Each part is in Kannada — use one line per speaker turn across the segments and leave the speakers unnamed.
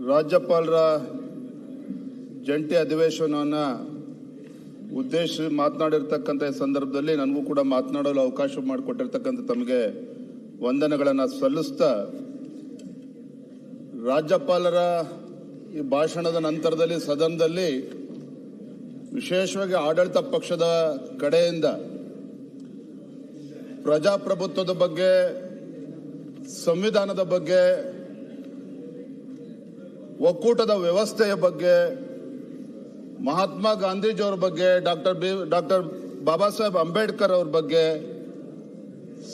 ರಾಜ್ಯಪಾಲರ ಜಂಟಿ ಅಧಿವೇಶನವನ್ನು ಉದ್ದೇಶಿಸಿ ಮಾತನಾಡಿರ್ತಕ್ಕಂಥ ಸಂದರ್ಭದಲ್ಲಿ ನನಗೂ ಕೂಡ ಮಾತನಾಡಲು ಅವಕಾಶ ಮಾಡಿಕೊಟ್ಟಿರ್ತಕ್ಕಂಥ ತಮಗೆ ವಂದನೆಗಳನ್ನು ಸಲ್ಲಿಸ್ತಾ, ರಾಜ್ಯಪಾಲರ ಈ ಭಾಷಣದ ನಂತರದಲ್ಲಿ ಸದನದಲ್ಲಿ ವಿಶೇಷವಾಗಿ ಆಡಳಿತ ಪಕ್ಷದ ಕಡೆಯಿಂದ ಪ್ರಜಾಪ್ರಭುತ್ವದ ಬಗ್ಗೆ, ಸಂವಿಧಾನದ ಬಗ್ಗೆ, ಒಕ್ಕೂಟದ ವ್ಯವಸ್ಥೆಯ ಬಗ್ಗೆ, ಮಹಾತ್ಮ ಗಾಂಧೀಜಿಯವರ ಬಗ್ಗೆ, ಡಾಕ್ಟರ್ ಬಾಬಾ ಸಾಹೇಬ್ ಅಂಬೇಡ್ಕರ್ ಅವ್ರ ಬಗ್ಗೆ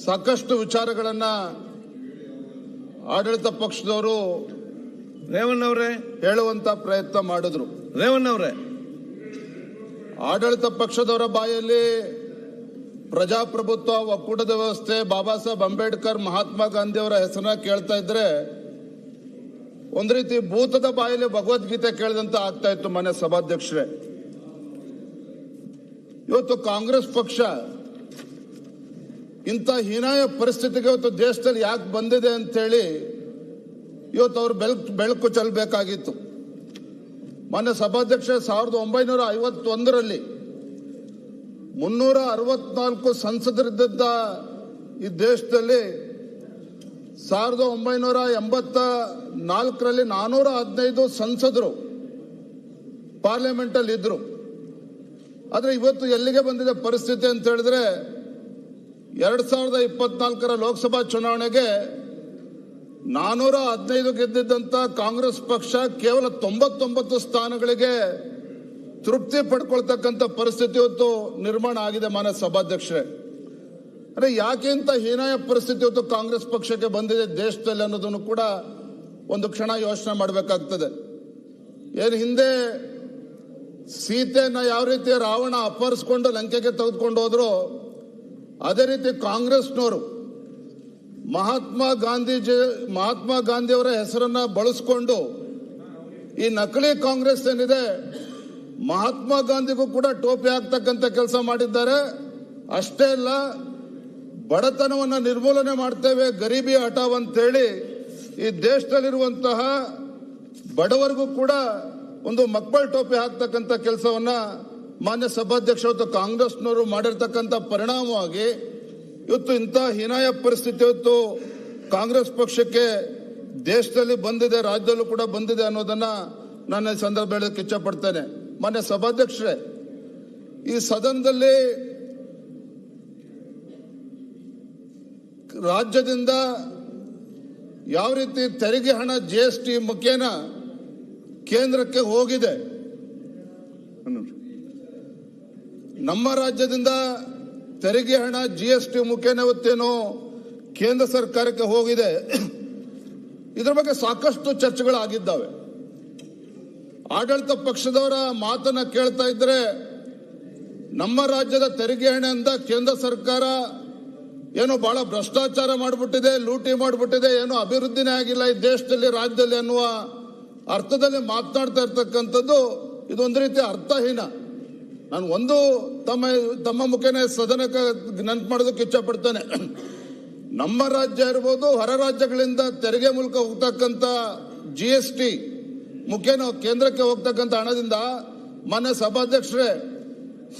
ಸಾಕಷ್ಟು ವಿಚಾರಗಳನ್ನ ಆಡಳಿತ ಪಕ್ಷದವರು
ರೇವಣ್ಣವರೇ
ಹೇಳುವಂತ ಪ್ರಯತ್ನ ಮಾಡಿದ್ರು.
ರೇವಣ್ಣವರೇ,
ಆಡಳಿತ ಪಕ್ಷದವರ ಬಾಯಲ್ಲಿ ಪ್ರಜಾಪ್ರಭುತ್ವ, ಒಕ್ಕೂಟದ ವ್ಯವಸ್ಥೆ, ಬಾಬಾ ಸಾಹೇಬ್ ಅಂಬೇಡ್ಕರ್, ಮಹಾತ್ಮ ಗಾಂಧಿಯವರ ಹೆಸರನ್ನ ಕೇಳ್ತಾ ಇದ್ರೆ ಒಂದು ರೀತಿ ಭೂತದ ಬಾಯಲ್ಲಿ ಭಗವದ್ಗೀತೆ ಕೇಳಿದಂತ ಆಗ್ತಾ ಇತ್ತು. ಮನೆ ಸಭಾಧ್ಯಕ್ಷರೇ, ಇವತ್ತು ಕಾಂಗ್ರೆಸ್ ಪಕ್ಷ ಇಂಥ ಹೀನಾಯ ಪರಿಸ್ಥಿತಿಗೆ ಇವತ್ತು ದೇಶದಲ್ಲಿ ಯಾಕೆ ಬಂದಿದೆ ಅಂತ ಹೇಳಿ ಇವತ್ತು ಅವ್ರು ಬೆಳಕು ಚೆಲ್ಲಬೇಕಾಗಿತ್ತು. ಮಾನ್ಯ ಸಭಾಧ್ಯಕ್ಷ, 1951ರಲ್ಲಿ 364 ಸಂಸದರಿದ್ದ ಈ ದೇಶದಲ್ಲಿ 1984ರಲ್ಲಿ 415 ಸಂಸದರು ಪಾರ್ಲಿಮೆಂಟ್ ಅಲ್ಲಿ ಇದ್ರು. ಆದ್ರೆ ಇವತ್ತು ಎಲ್ಲಿಗೆ ಬಂದಿದೆ ಪರಿಸ್ಥಿತಿ ಅಂತ ಹೇಳಿದ್ರೆ, 2024ರ ಲೋಕಸಭಾ ಚುನಾವಣೆಗೆ 415 ಗೆದ್ದಿದ್ದಂತ ಕಾಂಗ್ರೆಸ್ ಪಕ್ಷ ಕೇವಲ 99 ಸ್ಥಾನಗಳಿಗೆ ತೃಪ್ತಿ ಪಡ್ಕೊಳ್ತಕ್ಕಂಥ ಪರಿಸ್ಥಿತಿ ಇವತ್ತು ನಿರ್ಮಾಣ ಆಗಿದೆ. ಮಾನ್ಯ ಸಭಾಧ್ಯಕ್ಷರೇ, ಅಂದ್ರೆ ಯಾಕೆ ಇಂತ ಹೀನಾಯ ಪರಿಸ್ಥಿತಿ ಇವತ್ತು ಕಾಂಗ್ರೆಸ್ ಪಕ್ಷಕ್ಕೆ ಬಂದಿದೆ ದೇಶದಲ್ಲಿ ಅನ್ನೋದನ್ನು ಕೂಡ ಒಂದು ಕ್ಷಣ ಯೋಚನೆ ಮಾಡಬೇಕಾಗ್ತದೆ. ಏನು ಹಿಂದೆ ಸೀತೆಯನ್ನ ಯಾವ ರೀತಿ ರಾವಣ ಅಪಹರಿಸಿಕೊಂಡು ಲಂಕೆಗೆ ತೆಗೆದುಕೊಂಡು ಹೋದ್ರು, ಅದೇ ರೀತಿ ಕಾಂಗ್ರೆಸ್ನವರು ಮಹಾತ್ಮ ಗಾಂಧಿಯವರ ಹೆಸರನ್ನ ಬಳಸ್ಕೊಂಡು ಈ ನಕಲಿ ಕಾಂಗ್ರೆಸ್ ಏನಿದೆ, ಮಹಾತ್ಮ ಗಾಂಧಿಗೂ ಕೂಡ ಟೋಪಿ ಹಾಕ್ತಕ್ಕಂಥ ಕೆಲಸ ಮಾಡಿದ್ದಾರೆ. ಅಷ್ಟೇ ಅಲ್ಲ, ಬಡತನವನ್ನು ನಿರ್ಮೂಲನೆ ಮಾಡ್ತೇವೆ, ಗರೀಬಿ ಹಟಾವ್ ಅಂತೇಳಿ ಈ ದೇಶದಲ್ಲಿರುವಂತಹ ಬಡವರಿಗೂ ಕೂಡ ಒಂದು ಮಕ್ಕಳ ಟೋಪಿ ಹಾಕ್ತಕ್ಕಂಥ ಕೆಲಸವನ್ನ ಮಾನ್ಯ ಸಭಾಧ್ಯಕ್ಷ ಇವತ್ತು ಕಾಂಗ್ರೆಸ್ನವರು ಮಾಡಿರ್ತಕ್ಕಂಥ ಪರಿಣಾಮವಾಗಿ ಇವತ್ತು ಇಂಥ ಹೀನಾಯ ಪರಿಸ್ಥಿತಿ ಇವತ್ತು ಕಾಂಗ್ರೆಸ್ ಪಕ್ಷಕ್ಕೆ ದೇಶದಲ್ಲಿ ಬಂದಿದೆ, ರಾಜ್ಯದಲ್ಲೂ ಕೂಡ ಬಂದಿದೆ ಅನ್ನೋದನ್ನ ನಾನು ಈ ಸಂದರ್ಭ ಹೇಳೋದಕ್ಕೆ ಇಚ್ಛೆ ಪಡ್ತೇನೆ. ಮಾನ್ಯ ಸಭಾಧ್ಯಕ್ಷರೇ, ಈ ಸದನದಲ್ಲಿ ರಾಜ್ಯದಿಂದ ಯಾವ ರೀತಿ ತೆರಿಗೆ ಹಣ GST ಮುಖೇನ ಕೇಂದ್ರಕ್ಕೆ ಹೋಗಿದೆ, ನಮ್ಮ ರಾಜ್ಯದಿಂದ ತೆರಿಗೆ ಹಣ GST ಮುಖೇನ ಇವತ್ತೇನು ಕೇಂದ್ರ ಸರ್ಕಾರಕ್ಕೆ ಹೋಗಿದೆ, ಇದ್ರ ಬಗ್ಗೆ ಸಾಕಷ್ಟು ಚರ್ಚೆಗಳಾಗಿದ್ದಾವೆ. ಆಡಳಿತ ಪಕ್ಷದವರ ಮಾತನ್ನ ಕೇಳ್ತಾ ಇದ್ರೆ, ನಮ್ಮ ರಾಜ್ಯದ ತೆರಿಗೆ ಹಣದಿಂದ ಕೇಂದ್ರ ಸರ್ಕಾರ ಏನೋ ಬಹಳ ಭ್ರಷ್ಟಾಚಾರ ಮಾಡಿಬಿಟ್ಟಿದೆ, ಲೂಟಿ ಮಾಡಿಬಿಟ್ಟಿದೆ, ಏನೋ ಅಭಿವೃದ್ಧಿನೇ ಆಗಿಲ್ಲ ಈ ದೇಶದಲ್ಲಿ, ರಾಜ್ಯದಲ್ಲಿ ಅನ್ನುವ ಅರ್ಥದಲ್ಲಿ ಮಾತನಾಡ್ತಾ ಇರ್ತಕ್ಕಂಥದ್ದು ಇದೊಂದು ರೀತಿ ಅರ್ಥಹೀನ. ನಾನು ಒಂದು ತಮ್ಮ ಮುಖೇನ ಸದನಕ್ಕೆ ನೆನಪು ಮಾಡೋದಕ್ಕೆ ಇಚ್ಛೆ ಪಡ್ತೇನೆ. ನಮ್ಮ ರಾಜ್ಯ ಇರ್ಬೋದು, ಹೊರ ರಾಜ್ಯಗಳಿಂದ ತೆರಿಗೆ ಮೂಲಕ ಹೋಗ್ತಕ್ಕಂಥ GST ಮುಖೇನ ಕೇಂದ್ರಕ್ಕೆ ಹೋಗ್ತಕ್ಕಂಥ ಹಣದಿಂದ ಮಾನ್ಯ ಸಭಾಧ್ಯಕ್ಷರೇ,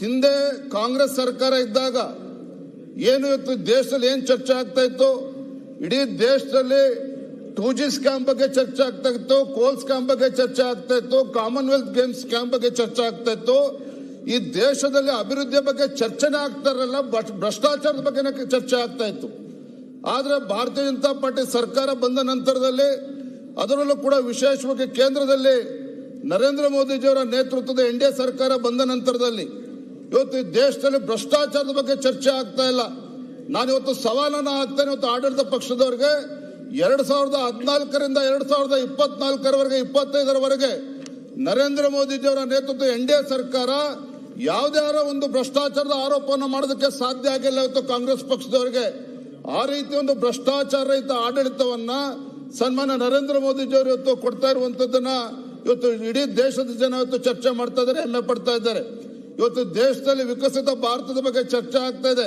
ಹಿಂದೆ ಕಾಂಗ್ರೆಸ್ ಸರ್ಕಾರ ಇದ್ದಾಗ ಏನು ಇವತ್ತು ದೇಶದಲ್ಲಿ ಏನು ಚರ್ಚೆ ಆಗ್ತಾ ಇತ್ತು, ಇಡೀ ದೇಶದಲ್ಲಿ 2G ಸ್ಕ್ಯಾಮ್ ಬಗ್ಗೆ ಚರ್ಚೆ ಆಗ್ತಾ ಇತ್ತು, ಕೋಲ್ ಸ್ಕ್ಯಾಮ್ ಬಗ್ಗೆ ಚರ್ಚೆ ಆಗ್ತಾ ಇತ್ತು, ಕಾಮನ್ವೆಲ್ತ್ ಗೇಮ್ಸ್ ಸ್ಕ್ಯಾಮ್ ಬಗ್ಗೆ ಚರ್ಚೆ ಆಗ್ತಾ ಇತ್ತು. ಈ ದೇಶದಲ್ಲಿ ಅಭಿವೃದ್ಧಿಯ ಬಗ್ಗೆ ಚರ್ಚೆನೇ ಆಗ್ತಾ ಇರಲಿಲ್ಲ, ಭ್ರಷ್ಟಾಚಾರದ ಬಗ್ಗೆ ಚರ್ಚೆ ಆಗ್ತಾ ಇತ್ತು. ಆದ್ರೆ ಭಾರತೀಯ ಜನತಾ ಪಾರ್ಟಿ ಸರ್ಕಾರ ಬಂದ ನಂತರದಲ್ಲಿ, ಅದರಲ್ಲೂ ಕೂಡ ವಿಶೇಷವಾಗಿ ಕೇಂದ್ರದಲ್ಲಿ ನರೇಂದ್ರ ಮೋದಿಜಿಯವರ ನೇತೃತ್ವದ NDA ಸರ್ಕಾರ ಬಂದ ನಂತರದಲ್ಲಿ ಇವತ್ತು ಈ ದೇಶದಲ್ಲಿ ಭ್ರಷ್ಟಾಚಾರದ ಬಗ್ಗೆ ಚರ್ಚೆ ಆಗ್ತಾ ಇಲ್ಲ. ನಾನಿವತ್ತು ಸವಾಲನ್ನ ಹಾಕ್ತೇನೆ ಇವತ್ತು ಆಡಳಿತ ಪಕ್ಷದವರಿಗೆ, 2014ರಿಂದ 2024ರವರೆಗೆ 25ರವರೆಗೆ ನರೇಂದ್ರ ಮೋದಿಜಿಯವರ ನೇತೃತ್ವದ NDA ಸರ್ಕಾರ ಯಾವುದೇ ಒಂದು ಭ್ರಷ್ಟಾಚಾರದ ಆರೋಪವನ್ನು ಮಾಡೋದಕ್ಕೆ ಸಾಧ್ಯ ಆಗಿಲ್ಲ ಇವತ್ತು ಕಾಂಗ್ರೆಸ್ ಪಕ್ಷದವರಿಗೆ. ಆ ರೀತಿ ಒಂದು ಭ್ರಷ್ಟಾಚಾರ ರಹಿತ ಆಡಳಿತವನ್ನ ಸನ್ಮಾನ್ಯ ನರೇಂದ್ರ ಮೋದಿಜಿಯವರು ಇವತ್ತು ಕೊಡ್ತಾ ಇರುವಂತದ್ದನ್ನ ಇವತ್ತು ಇಡೀ ದೇಶದ ಜನ ಇವತ್ತು ಚರ್ಚೆ ಮಾಡ್ತಾ ಇದ್ದಾರೆ, ಹೆಮ್ಮೆ ಪಡ್ತಾ ಇದ್ದಾರೆ. ಇವತ್ತು ದೇಶದಲ್ಲಿ ವಿಕಸಿತ ಭಾರತದ ಬಗ್ಗೆ ಚರ್ಚೆ ಆಗ್ತಾ ಇದೆ,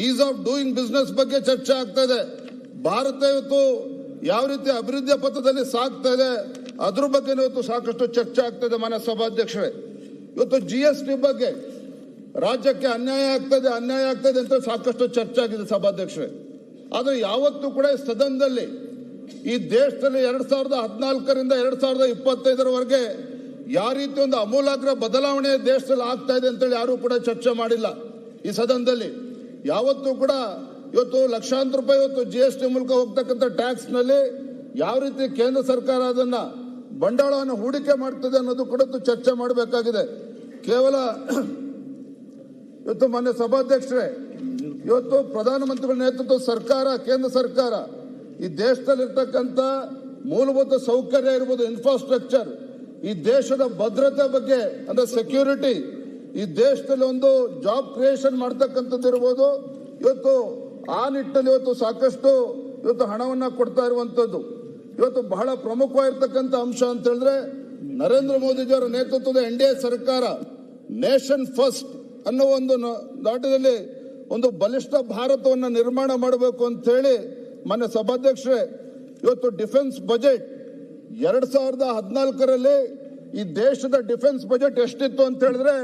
ಈಸ್ ಆಫ್ ಡೂಯಿಂಗ್ ಬಿಸ್ನೆಸ್ ಬಗ್ಗೆ ಚರ್ಚೆ ಆಗ್ತಾ ಇದೆ. ಭಾರತ ಇವತ್ತು ಯಾವ ರೀತಿ ಅಭಿವೃದ್ಧಿಯ ಪಥದಲ್ಲಿ ಸಾಗ್ತಾ ಇದೆ ಅದ್ರ ಬಗ್ಗೆ ಇವತ್ತು ಸಾಕಷ್ಟು ಚರ್ಚೆ ಆಗ್ತದೆ ಮಾನ್ಯ ಸಭಾಧ್ಯಕ್ಷರೇ. ಇವತ್ತು GST ಬಗ್ಗೆ ರಾಜ್ಯಕ್ಕೆ ಅನ್ಯಾಯ ಆಗ್ತದೆ ಅಂತ ಸಾಕಷ್ಟು ಚರ್ಚೆ ಆಗಿದೆ ಸಭಾಧ್ಯಕ್ಷರೇ. ಆದರೆ ಯಾವತ್ತೂ ಕೂಡ ಸದನದಲ್ಲಿ ಈ ದೇಶದಲ್ಲಿ 2014ರಿಂದ 2025ರವರೆಗೆ ಯಾವ ರೀತಿ ಒಂದು ಅಮೂಲಾಗ್ರ ಬದಲಾವಣೆ ದೇಶದಲ್ಲಿ ಆಗ್ತಾ ಇದೆ ಅಂತೇಳಿ ಯಾರು ಕೂಡ ಚರ್ಚೆ ಮಾಡಿಲ್ಲ ಈ ಸದನದಲ್ಲಿ. ಯಾವತ್ತೂ ಕೂಡ ಇವತ್ತು ಲಕ್ಷಾಂತರ ರೂಪಾಯಿ ಇವತ್ತು GST ಮೂಲಕ ಹೋಗ್ತಕ್ಕಂಥ ಟ್ಯಾಕ್ಸ್ ನಲ್ಲಿ ಯಾವ ರೀತಿ ಕೇಂದ್ರ ಸರ್ಕಾರ ಅದನ್ನ ಬಂಡವಾಳವನ್ನು ಹೂಡಿಕೆ ಮಾಡ್ತದೆ ಅನ್ನೋದು ಕೂಡ ಚರ್ಚೆ ಮಾಡಬೇಕಾಗಿದೆ. ಕೇವಲ ಇವತ್ತು ಮಾನ್ಯ ಸಭಾಧ್ಯಕ್ಷರೇ, ಇವತ್ತು ಪ್ರಧಾನಮಂತ್ರಿಗಳ ನೇತೃತ್ವದ ಸರ್ಕಾರ, ಕೇಂದ್ರ ಸರ್ಕಾರ ಈ ದೇಶದಲ್ಲಿರ್ತಕ್ಕಂಥ ಮೂಲಭೂತ ಸೌಕರ್ಯ ಇರ್ಬೋದು, ಇನ್ಫ್ರಾಸ್ಟ್ರಕ್ಚರ್, ಈ ದೇಶದ ಭದ್ರತೆ ಬಗ್ಗೆ ಅಂದ್ರೆ ಸೆಕ್ಯೂರಿಟಿ, ಈ ದೇಶದಲ್ಲಿ ಒಂದು ಜಾಬ್ ಕ್ರಿಯೇಷನ್ ಮಾಡ್ತಕ್ಕಂಥದ್ದು ಇರ್ಬೋದು, ಇವತ್ತು ಆ ನಿಟ್ಟಿನಲ್ಲಿ ಇವತ್ತು ಸಾಕಷ್ಟು ಇವತ್ತು ಹಣವನ್ನ ಕೊಡ್ತಾ ಇರುವಂತದ್ದು. ಇವತ್ತು ಬಹಳ ಪ್ರಮುಖವಾಗಿರ್ತಕ್ಕಂಥ ಅಂಶ ಅಂತ ಹೇಳಿದ್ರೆ ನರೇಂದ್ರ ಮೋದಿಜಿಯವರ ನೇತೃತ್ವದ NDA ಸರ್ಕಾರ ನೇಷನ್ ಫಸ್ಟ್ ಅನ್ನೋ ಒಂದು ನಾಟದಲ್ಲಿ ಒಂದು ಬಲಿಷ್ಠ ಭಾರತವನ್ನು ನಿರ್ಮಾಣ ಮಾಡಬೇಕು ಅಂತ ಹೇಳಿ ಮಾನ್ಯ ಸಭಾಧ್ಯಕ್ಷರೇ, ಇವತ್ತು ಡಿಫೆನ್ಸ್ ಬಜೆಟ್ 2014ರಲ್ಲಿ ಈ ದೇಶದ ಡಿಫೆನ್ಸ್ ಬಜೆಟ್ ಎಷ್ಟಿತ್ತು ಅಂತ ಹೇಳಿದ್ರೆ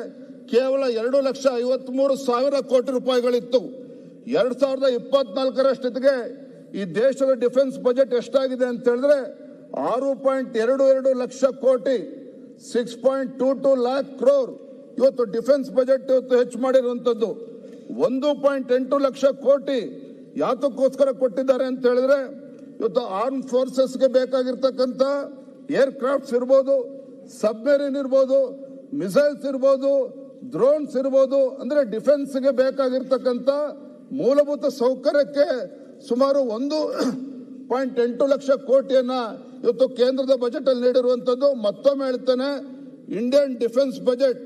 ಕೇವಲ 2,53,000 ಕೋಟಿ ರೂಪಾಯಿಗಳಿತ್ತು. 2024ರಷ್ಟಿಗೆ ಈ ದೇಶದ ಡಿಫೆನ್ಸ್ ಬಜೆಟ್ ಎಷ್ಟಾಗಿದೆ ಅಂತ ಹೇಳಿದ್ರೆ 6.22 ಲಕ್ಷ ಕೋಟಿ, 6.22 ಲ್ಯಾಕ್ ಕ್ರೋರ್ ಇವತ್ತು ಡಿಫೆನ್ಸ್ ಬಜೆಟ್ ಇವತ್ತು ಹೆಚ್ಚು ಮಾಡಿರುವಂತದ್ದು. 1.8 ಲಕ್ಷ ಕೋಟಿ ಯಾತಕ್ಕೋಸ್ಕರ ಕೊಟ್ಟಿದ್ದಾರೆ ಅಂತ ಹೇಳಿದ್ರೆ ಇವತ್ತು ಆರ್ಮ್ ಫೋರ್ಸಸ್ಗೆ ಬೇಕಾಗಿರ್ತಕ್ಕಂಥ ಏರ್ ಕ್ರಾಫ್ಟ್ಸ್ ಇರ್ಬೋದು, ಸಬ್ಮೆರಿನ್ ಇರ್ಬೋದು, ಮಿಸೈಲ್ಸ್ ಇರ್ಬೋದು, ಡ್ರೋನ್ಸ್ ಇರ್ಬೋದು, ಅಂದ್ರೆ ಡಿಫೆನ್ಸ್ಗೆ ಬೇಕಾಗಿರ್ತಕ್ಕಂಥ ಮೂಲಭೂತ ಸೌಕರ್ಯಕ್ಕೆ ಸುಮಾರು 1.8 ಲಕ್ಷ ಕೋಟಿಯನ್ನ ಇವತ್ತು ಕೇಂದ್ರದ ಬಜೆಟ್ ಅಲ್ಲಿ ನೀಡಿರುವಂತದ್ದು. ಮತ್ತೊಮ್ಮೆ ಹೇಳ್ತೇನೆ, ಇಂಡಿಯನ್ ಡಿಫೆನ್ಸ್ ಬಜೆಟ್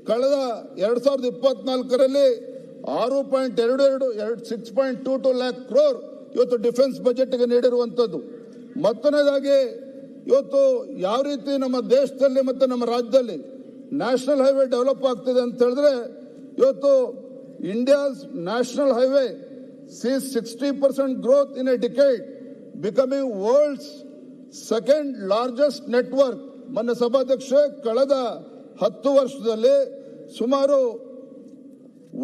ಕಳೆದ 2024ರಲ್ಲಿ 6.22 ಲ್ಯಾಕ್ ಕ್ರೋರ್ ಇವತ್ತು ಡಿಫೆನ್ಸ್ ಬಜೆಟ್ಗೆ ನೀಡಿರುವಂತದ್ದು. ಮತ್ತೊಂದಾಗಿ ಇವತ್ತು ಯಾವ ರೀತಿ ನಮ್ಮ ದೇಶದಲ್ಲಿ ಮತ್ತೆ ನಮ್ಮ ರಾಜ್ಯದಲ್ಲಿ ನ್ಯಾಷನಲ್ ಹೈವೇ ಡೆವಲಪ್ ಆಗ್ತಿದೆ ಅಂತ ಹೇಳಿದ್ರೆ ಇವತ್ತು India's national highway sees 60% growth in a decade, becoming world's second largest network. ಮೊನ್ನೆ ಸಭಾಧ್ಯಕ್ಷ ಕಳೆದ 10 ವರ್ಷದಲ್ಲಿ ಸುಮಾರು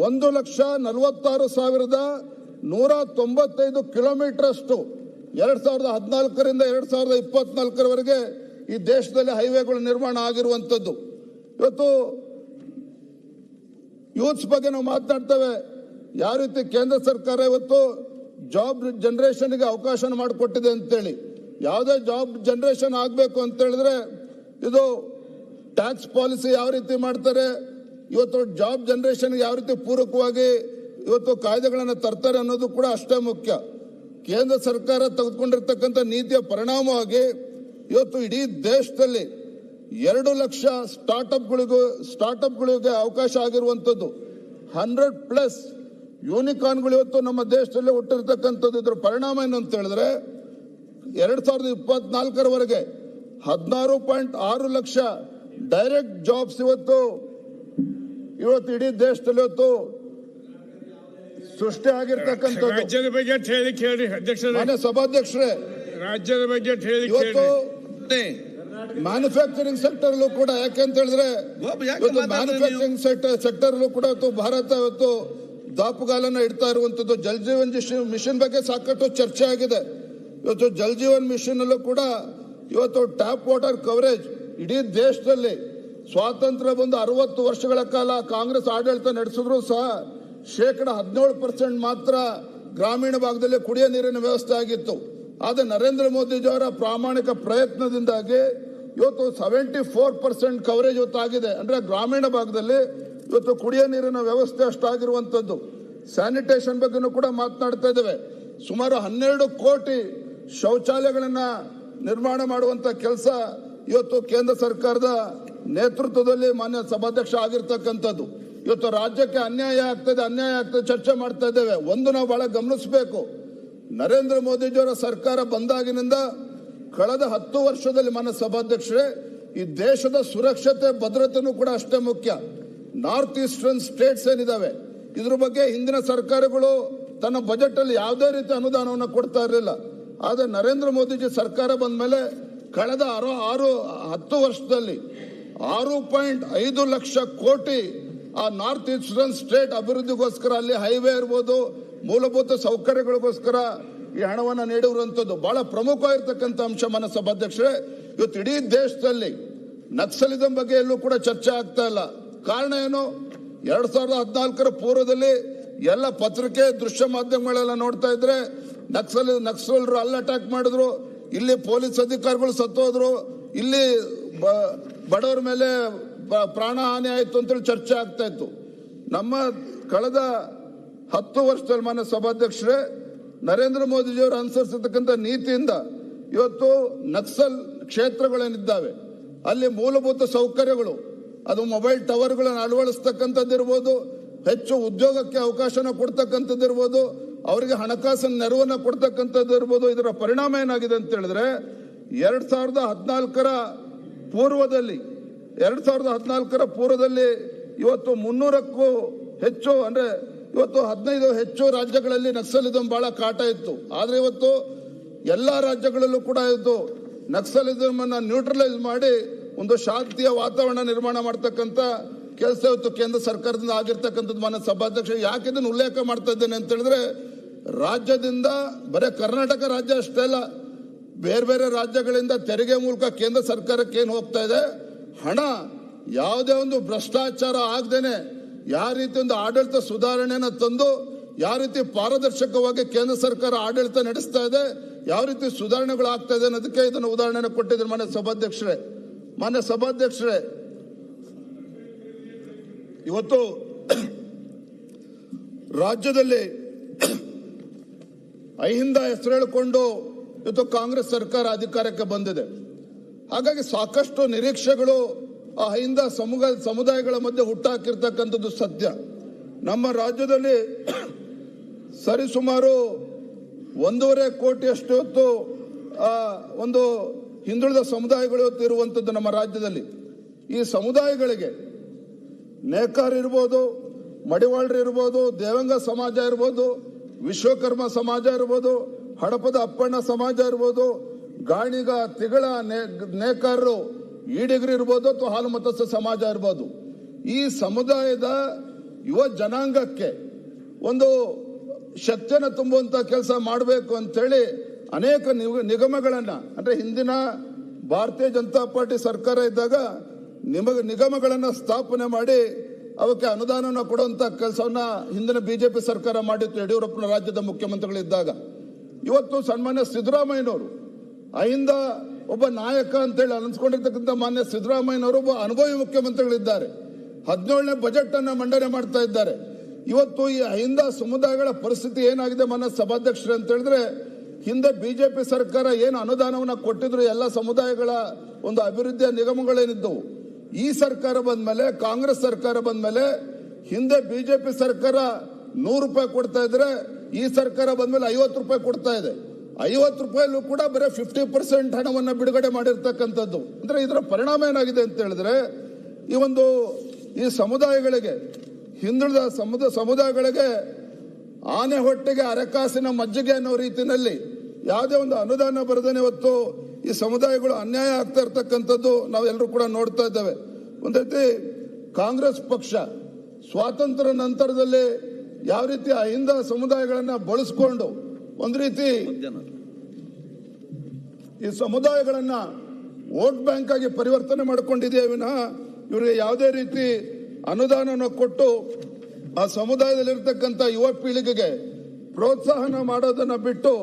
1,46,195 ಕಿಲೋಮೀಟರ್ ಅಷ್ಟು 2014ರಿಂದ 2024ರವರೆಗೆ ಈ ದೇಶದಲ್ಲಿ ಹೈವೇಗಳು ನಿರ್ಮಾಣ ಆಗಿರುವಂತದ್ದು. ಇವತ್ತು ಯೂತ್ಸ್ ಬಗ್ಗೆ ನಾವು ಮಾತನಾಡ್ತೇವೆ. ಯಾವ ರೀತಿ ಕೇಂದ್ರ ಸರ್ಕಾರ ಇವತ್ತು ಜಾಬ್ ಜನರೇಷನ್ಗೆ ಅವಕಾಶ ಮಾಡಿಕೊಟ್ಟಿದೆ ಅಂತೇಳಿ. ಯಾವುದೇ ಜಾಬ್ ಜನರೇಷನ್ ಆಗಬೇಕು ಅಂತ ಹೇಳಿದ್ರೆ ಇದು ಟ್ಯಾಕ್ಸ್ ಪಾಲಿಸಿ ಯಾವ ರೀತಿ ಮಾಡ್ತಾರೆ, ಇವತ್ತು ಜಾಬ್ ಜನರೇಷನ್ಗೆ ಯಾವ ರೀತಿ ಪೂರಕವಾಗಿ ಇವತ್ತು ಕಾಯ್ದೆಗಳನ್ನು ತರ್ತಾರೆ ಅನ್ನೋದು ಕೂಡ ಅಷ್ಟೇ ಮುಖ್ಯ. ಕೇಂದ್ರ ಸರ್ಕಾರ ತೆಗೆದುಕೊಂಡಿರ್ತಕ್ಕಂಥ ನೀತಿಯ ಪರಿಣಾಮವಾಗಿ ಇವತ್ತು ಇಡೀ ದೇಶದಲ್ಲಿ 2 ಲಕ್ಷ ಸ್ಟಾರ್ಟ್ಅಪ್ಗಳಿಗೆ ಅವಕಾಶ ಆಗಿರುವಂಥದ್ದು. 100+ ಯೂನಿಕಾರ್ನ್ಗಳು ಇವತ್ತು ನಮ್ಮ ದೇಶದಲ್ಲಿ ಹುಟ್ಟಿರ್ತಕ್ಕಂಥದ್ದು. ಇದರ ಪರಿಣಾಮ ಏನು ಅಂತ ಹೇಳಿದ್ರೆ 2024ರವರೆಗೆ 16.6 ಲಕ್ಷ ಡೈರೆಕ್ಟ್ ಜಾಬ್ಸ್ ಇವತ್ತು ಇಡೀ ದೇಶದಲ್ಲಿ ಇವತ್ತು ಸೃಷ್ಟಿ ಆಗಿರ್ತಕ್ಕಂಥದ್ದು.
ರಾಜ್ಯದ ಬಜೆಟ್ ಹೇಳಿ ಕೇಳಿ ಅಧ್ಯಕ್ಷರೇ,
ಸಭಾಧ್ಯಕ್ಷರೇ,
ರಾಜ್ಯದ ಬಜೆಟ್ ಹೇಳಿ
ಇವತ್ತು ಮ್ಯಾನುಫ್ಯಾಕ್ಚರಿಂಗ್ ಸೆಕ್ಟರ್ ಕೂಡ ಯಾಕೆಂತ ಹೇಳಿದ್ರೆ ಮ್ಯಾನುಫ್ಯಾಕ್ಚರಿಂಗ್ ಸೆಕ್ಟರ್ ಕೂಡ ಇವತ್ತು ಭಾರತ ಇವತ್ತು ದಾಪುಗಾಲನ್ನ ಇಡ್ತಾ ಇರುವಂತದ್ದು. ಜಲ್ ಜೀವನ್ ಮಿಷನ್ ಬಗ್ಗೆ ಸಾಕಷ್ಟು ಚರ್ಚೆ ಆಗಿದೆ. ಇವತ್ತು ಜಲ್ ಜೀವನ್ ಮಿಷನ್ ಅಲ್ಲೂ ಕೂಡ ಇವತ್ತು ಟ್ಯಾಪ್ ವಾಟರ್ ಕವರೇಜ್ ಇಡೀ ದೇಶದಲ್ಲಿ ಸ್ವಾತಂತ್ರ್ಯ ಬಂದು 60 ವರ್ಷಗಳ ಕಾಲ ಕಾಂಗ್ರೆಸ್ ಆಡಳಿತ ನಡೆಸಿದ್ರು ಸಹ 17% ಮಾತ್ರ ಗ್ರಾಮೀಣ ಭಾಗದಲ್ಲಿ ಕುಡಿಯೋ ನೀರಿನ ವ್ಯವಸ್ಥೆ ಆಗಿತ್ತು. ಆದರೆ ನರೇಂದ್ರ ಮೋದಿಜಿಯವರ ಪ್ರಾಮಾಣಿಕ ಪ್ರಯತ್ನದಿಂದಾಗಿ ಇವತ್ತು 74% ಕವರೇಜ್ ಇವತ್ತು ಆಗಿದೆ. ಅಂದ್ರೆ ಗ್ರಾಮೀಣ ಭಾಗದಲ್ಲಿ ಇವತ್ತು ಕುಡಿಯೋ ನೀರಿನ ವ್ಯವಸ್ಥೆ ಅಷ್ಟಾಗಿರುವಂತದ್ದು. ಸ್ಯಾನಿಟೇಷನ್ ಬಗ್ಗೆನೂ ಕೂಡ ಮಾತನಾಡ್ತಾ ಇದ್ದೇವೆ. ಸುಮಾರು 12 ಕೋಟಿ ಶೌಚಾಲಯಗಳನ್ನ ನಿರ್ಮಾಣ ಮಾಡುವಂತ ಕೆಲಸ ಇವತ್ತು ಕೇಂದ್ರ ಸರ್ಕಾರದ ನೇತೃತ್ವದಲ್ಲಿ ಮಾನ್ಯ ಸಭಾಧ್ಯಕ್ಷ ಆಗಿರ್ತಕ್ಕಂಥದ್ದು. ಇವತ್ತು ರಾಜ್ಯಕ್ಕೆ ಅನ್ಯಾಯ ಆಗ್ತದೆ ಚರ್ಚೆ ಮಾಡ್ತಾ ಇದ್ದೇವೆ. ಒಂದು ನಾವು ಬಹಳ ಗಮನಿಸಬೇಕು, ನರೇಂದ್ರ ಮೋದಿಜಿಯವರ ಸರ್ಕಾರ ಬಂದಾಗಿನಿಂದ ಕಳೆದ 10 ವರ್ಷದಲ್ಲಿ ಮಾನ್ಯ ಸಭಾಧ್ಯಕ್ಷರೇ ಈ ದೇಶದ ಸುರಕ್ಷತೆ ಭದ್ರತೆನೂ ಕೂಡ ಅಷ್ಟೇ ಮುಖ್ಯ. ನಾರ್ತ್ ಈಸ್ಟರ್ನ್ ಸ್ಟೇಟ್ಸ್ ಏನಿದಾವೆ ಇದ್ರ ಬಗ್ಗೆ ಹಿಂದಿನ ಸರ್ಕಾರಗಳು ತನ್ನ ಬಜೆಟ್ ಅಲ್ಲಿ ಯಾವುದೇ ರೀತಿ ಅನುದಾನವನ್ನು ಕೊಡ್ತಾ ಇರಲಿಲ್ಲ. ಆದರೆ ನರೇಂದ್ರ ಮೋದಿಜಿ ಸರ್ಕಾರ ಬಂದ ಮೇಲೆ ಕಳೆದ 10 ವರ್ಷದಲ್ಲಿ 6.5 ಲಕ್ಷ ಕೋಟಿ ಆ ನಾರ್ತ್ ಈಸ್ಟರ್ನ್ ಸ್ಟೇಟ್ ಅಭಿವೃದ್ಧಿಗೋಸ್ಕರ ಅಲ್ಲಿ ಹೈವೇ ಇರ್ಬೋದು, ಮೂಲಭೂತ ಸೌಕರ್ಯಗಳಿಗೋಸ್ಕರ ಈ ಹಣವನ್ನು ನೀಡಿರುವಂಥದ್ದು ಬಹಳ ಪ್ರಮುಖವಾಗಿರ್ತಕ್ಕಂಥ ಅಂಶ. ಮಾನ್ಯ ಸಭಾಧ್ಯಕ್ಷರೇ, ಇವತ್ತು ಇಡೀ ದೇಶದಲ್ಲಿ ನಕ್ಸಲಿಸಂ ಬಗ್ಗೆ ಎಲ್ಲೂ ಕೂಡ ಚರ್ಚೆ ಆಗ್ತಾ ಇಲ್ಲ. ಕಾರಣ ಏನು? 2014 ಪೂರ್ವದಲ್ಲಿ ಎಲ್ಲ ಪತ್ರಿಕೆ ದೃಶ್ಯ ಮಾಧ್ಯಮಗಳೆಲ್ಲ ನೋಡ್ತಾ ಇದ್ರೆ ನಕ್ಸಲರು ಅಲ್ಲಿ ಅಟ್ಯಾಕ್ ಮಾಡಿದ್ರು, ಇಲ್ಲಿ ಪೊಲೀಸ್ ಅಧಿಕಾರಿಗಳು ಸತ್ತೋದ್ರು, ಇಲ್ಲಿ ಬಡವರ ಮೇಲೆ ಪ್ರಾಣ ಹಾನಿ ಆಯಿತು ಅಂತೇಳಿ ಚರ್ಚೆ ಆಗ್ತಾ ಇತ್ತು. ನಮ್ಮ ಕಳೆದ 10 ವರ್ಷದಲ್ಲಿ ಮಾನ್ಯ ಸಭಾಧ್ಯಕ್ಷರೇ, ನರೇಂದ್ರ ಮೋದಿಜಿಯವರು ಅನುಸರಿಸತಕ್ಕಂಥ ನೀತಿಯಿಂದ ಇವತ್ತು ನಕ್ಸಲ್ ಕ್ಷೇತ್ರಗಳೇನಿದ್ದಾವೆ ಅಲ್ಲಿ ಮೂಲಭೂತ ಸೌಕರ್ಯಗಳು, ಅದು ಮೊಬೈಲ್ ಟವರ್ಗಳನ್ನು ಅಳವಡಿಸ್ತಕ್ಕಂಥದ್ದಿರ್ಬೋದು, ಹೆಚ್ಚು ಉದ್ಯೋಗಕ್ಕೆ ಅವಕಾಶನ ಕೊಡ್ತಕ್ಕಂಥದ್ದಿರ್ಬೋದು, ಅವರಿಗೆ ಹಣಕಾಸಿನ ನೆರವನ್ನು ಕೊಡ್ತಕ್ಕಂಥದ್ದು ಇರ್ಬೋದು. ಇದರ ಪರಿಣಾಮ ಏನಾಗಿದೆ ಅಂತ ಹೇಳಿದ್ರೆ 2014 ಪೂರ್ವದಲ್ಲಿ ಇವತ್ತು 300ಕ್ಕೂ ಹೆಚ್ಚು, ಅಂದ್ರೆ ಇವತ್ತು 15 ಹೆಚ್ಚು ರಾಜ್ಯಗಳಲ್ಲಿ ನಕ್ಸಲಿಸಂ ಬಹಳ ಕಾಟ ಇತ್ತು. ಆದ್ರೆ ಇವತ್ತು ಎಲ್ಲಾ ರಾಜ್ಯಗಳಲ್ಲೂ ಕೂಡ ಇದು ನಕ್ಸಲಿಸಂ ಅನ್ನ ನ್ಯೂಟ್ರಲೈಸ್ ಮಾಡಿ ಒಂದು ಶಾಂತಿಯ ವಾತಾವರಣ ನಿರ್ಮಾಣ ಮಾಡ್ತಕ್ಕಂಥ ಕೆಲಸ ಇವತ್ತು ಕೇಂದ್ರ ಸರ್ಕಾರದಿಂದ ಆಗಿರ್ತಕ್ಕಂಥದ್ದು. ಮಾನ್ಯ ಸಭಾಧ್ಯಕ್ಷ, ಯಾಕೆ ಇದನ್ನು ಉಲ್ಲೇಖ ಮಾಡ್ತಾ ಇದ್ದೇನೆ ಅಂತ ಹೇಳಿದ್ರೆ, ರಾಜ್ಯದಿಂದ ಬರೀ ಕರ್ನಾಟಕ ರಾಜ್ಯ ಅಷ್ಟೇ ಅಲ್ಲ, ಬೇರೆ ಬೇರೆ ರಾಜ್ಯಗಳಿಂದ ತೆರಿಗೆ ಮೂಲಕ ಕೇಂದ್ರ ಸರ್ಕಾರಕ್ಕೆ ಏನು ಹೋಗ್ತಾ ಇದೆ ಹಣ, ಯಾವುದೇ ಒಂದು ಭ್ರಷ್ಟಾಚಾರ ಆಗದೇನೆ ಯಾವ ರೀತಿ ಒಂದು ಆಡಳಿತ ಸುಧಾರಣೆನ ತಂದು ಯಾವ ರೀತಿ ಪಾರದರ್ಶಕವಾಗಿ ಕೇಂದ್ರ ಸರ್ಕಾರ ಆಡಳಿತ ನಡೆಸ್ತಾ ಇದೆ, ಯಾವ ರೀತಿ ಸುಧಾರಣೆಗಳು ಆಗ್ತಾ ಇದೆ ಅನ್ನೋದಕ್ಕೆ ಇದನ್ನು ಉದಾಹರಣೆ ಕೊಟ್ಟಿದ್ದಾರೆ. ಮಾನ್ಯ ಸಭಾಧ್ಯಕ್ಷರೇ, ಇವತ್ತು ರಾಜ್ಯದಲ್ಲಿ ಅಹಿಂದ ಹೆಸರು ಹೇಳಿಕೊಂಡು ಇವತ್ತು ಕಾಂಗ್ರೆಸ್ ಸರ್ಕಾರ ಅಧಿಕಾರಕ್ಕೆ ಬಂದಿದೆ. ಹಾಗಾಗಿ ಸಾಕಷ್ಟು ನಿರೀಕ್ಷೆಗಳು ಆ ಅಹಿಂದ ಸಮುದಾಯಗಳ ಮಧ್ಯೆ ಹುಟ್ಟಾಕಿರ್ತಕ್ಕಂಥದ್ದು ಸತ್ಯ. ನಮ್ಮ ರಾಜ್ಯದಲ್ಲಿ ಸರಿಸುಮಾರು 1.5 ಕೋಟಿಯಷ್ಟು ಇವತ್ತು ಒಂದು ಹಿಂದುಳಿದ ಸಮುದಾಯಗಳು ಇವತ್ತು ಇರುವಂಥದ್ದು ನಮ್ಮ ರಾಜ್ಯದಲ್ಲಿ. ಈ ಸಮುದಾಯಗಳಿಗೆ ನೇಕಾರ ಇರ್ಬೋದು, ಮಡಿವಾಳರು ಇರ್ಬೋದು, ದೇವಂಗ ಸಮಾಜ ಇರ್ಬೋದು, ವಿಶ್ವಕರ್ಮ ಸಮಾಜ ಇರ್ಬೋದು, ಹಡಪದ ಅಪ್ಪಣ್ಣ ಸಮಾಜ ಇರ್ಬೋದು, ಗಾಣಿಗ ತಿಗಳ ನೇಕಾರರು ಈಡಿಗರು ಇರ್ಬೋದು, ಅಥವಾ ಹಾಲು ಮತಸ್ಥ ಸಮಾಜ ಇರ್ಬೋದು, ಈ ಸಮುದಾಯದ ಯುವ ಜನಾಂಗಕ್ಕೆ ಒಂದು ಶಕ್ತಿಯನ್ನು ತುಂಬುವಂತ ಕೆಲಸ ಮಾಡಬೇಕು ಅಂತೇಳಿ ಅನೇಕ ನಿಗಮಗಳನ್ನ, ಅಂದ್ರೆ ಹಿಂದಿನ ಭಾರತೀಯ ಜನತಾ ಪಾರ್ಟಿ ಸರ್ಕಾರ ಇದ್ದಾಗ ನಿಗಮಗಳನ್ನ ಸ್ಥಾಪನೆ ಮಾಡಿ ಅವಕ್ಕೆ ಅನುದಾನವನ್ನು ಕೊಡುವಂತ ಕೆಲಸವನ್ನ ಹಿಂದಿನ ಬಿಜೆಪಿ ಸರ್ಕಾರ ಮಾಡಿತ್ತು, ಯಡಿಯೂರಪ್ಪನ ರಾಜ್ಯದ ಮುಖ್ಯಮಂತ್ರಿಗಳಿದ್ದಾಗ. ಇವತ್ತು ಸನ್ಮಾನ್ಯ ಸಿದ್ದರಾಮಯ್ಯನವರು ಅಹಿಂದ ಒಬ್ಬ ನಾಯಕ ಅಂತೇಳಿ ಅನಿಸ್ಕೊಂಡಿರ್ತಕ್ಕಂಥ ಮಾನ್ಯ ಸಿದ್ದರಾಮಯ್ಯನವರು ಒಬ್ಬ ಅನುಭವಿ ಮುಖ್ಯಮಂತ್ರಿಗಳಿದ್ದಾರೆ. 17ನೇ ಬಜೆಟ್ ಅನ್ನ ಮಂಡನೆ ಮಾಡ್ತಾ ಇದ್ದಾರೆ. ಇವತ್ತು ಈ ಅಹಿಂದ ಸಮುದಾಯಗಳ ಪರಿಸ್ಥಿತಿ ಏನಾಗಿದೆ ಮಾನ್ಯ ಸಭಾಧ್ಯಕ್ಷರು ಅಂತ ಹೇಳಿದ್ರೆ, ಹಿಂದೆ ಬಿಜೆಪಿ ಸರ್ಕಾರ ಏನು ಅನುದಾನವನ್ನ ಕೊಟ್ಟಿದ್ರು ಎಲ್ಲ ಸಮುದಾಯಗಳ ಒಂದು ಅಭಿವೃದ್ಧಿಯ ನಿಗಮಗಳೇನಿದ್ದವು, ಈ ಸರ್ಕಾರ ಬಂದ್ಮೇಲೆ, ಕಾಂಗ್ರೆಸ್ ಸರ್ಕಾರ ಬಂದ್ಮೇಲೆ, ಹಿಂದೆ ಬಿಜೆಪಿ ಸರ್ಕಾರ 100 ರೂಪಾಯಿ ಕೊಡ್ತಾ ಇದ್ರೆ ಈ ಸರ್ಕಾರ ಬಂದ್ಮೇಲೆ 50 ರೂಪಾಯಿ ಕೊಡ್ತಾ ಇದೆ. 50 ರೂಪಾಯಲ್ಲೂ ಕೂಡ ಬರೀ 50% ಹಣವನ್ನ ಬಿಡುಗಡೆ ಮಾಡಿರ್ತಕ್ಕಂಥದ್ದು. ಅಂದ್ರೆ ಇದರ ಪರಿಣಾಮ ಏನಾಗಿದೆ ಅಂತ ಹೇಳಿದ್ರೆ, ಈ ಸಮುದಾಯಗಳಿಗೆ, ಹಿಂದುಳಿದ ಸಮುದಾಯಗಳಿಗೆ ಆನೆ ಹೊಟ್ಟೆಗೆ ಅರೆಕಾಸಿನ ಮಜ್ಜಿಗೆ ಅನ್ನೋ ರೀತಿಯಲ್ಲಿ ಯಾವುದೇ ಒಂದು ಅನುದಾನ ಬರದೇನೆ ಇವತ್ತು ಈ ಸಮುದಾಯಗಳು ಅನ್ಯಾಯ ಆಗ್ತಾ ಇರ್ತಕ್ಕಂಥದ್ದು ನಾವೆಲ್ಲರೂ ಕೂಡ ನೋಡ್ತಾ ಇದ್ದೇವೆ. ಒಂದ್ ರೀತಿ ಕಾಂಗ್ರೆಸ್ ಪಕ್ಷ ಸ್ವಾತಂತ್ರ್ಯ ನಂತರದಲ್ಲಿ ಯಾವ ರೀತಿ ಅಹಿಂದ ಸಮುದಾಯಗಳನ್ನ ಬಳಸ್ಕೊಂಡು ಒಂದ್ ರೀತಿ ಈ ಸಮುದಾಯಗಳನ್ನ ವೋಟ್ ಬ್ಯಾಂಕ್ ಆಗಿ ಪರಿವರ್ತನೆ ಮಾಡಿಕೊಂಡಿದೆಯೇ ವಿನಃ ಇವರಿಗೆ ಯಾವುದೇ ರೀತಿ ಅನುದಾನವನ್ನು ಕೊಟ್ಟು ಆ ಸಮುದಾಯದಲ್ಲಿರ್ತಕ್ಕಂಥ ಯುವ ಪೀಳಿಗೆಗೆ ಪ್ರೋತ್ಸಾಹನ ಮಾಡೋದನ್ನ ಬಿಟ್ಟು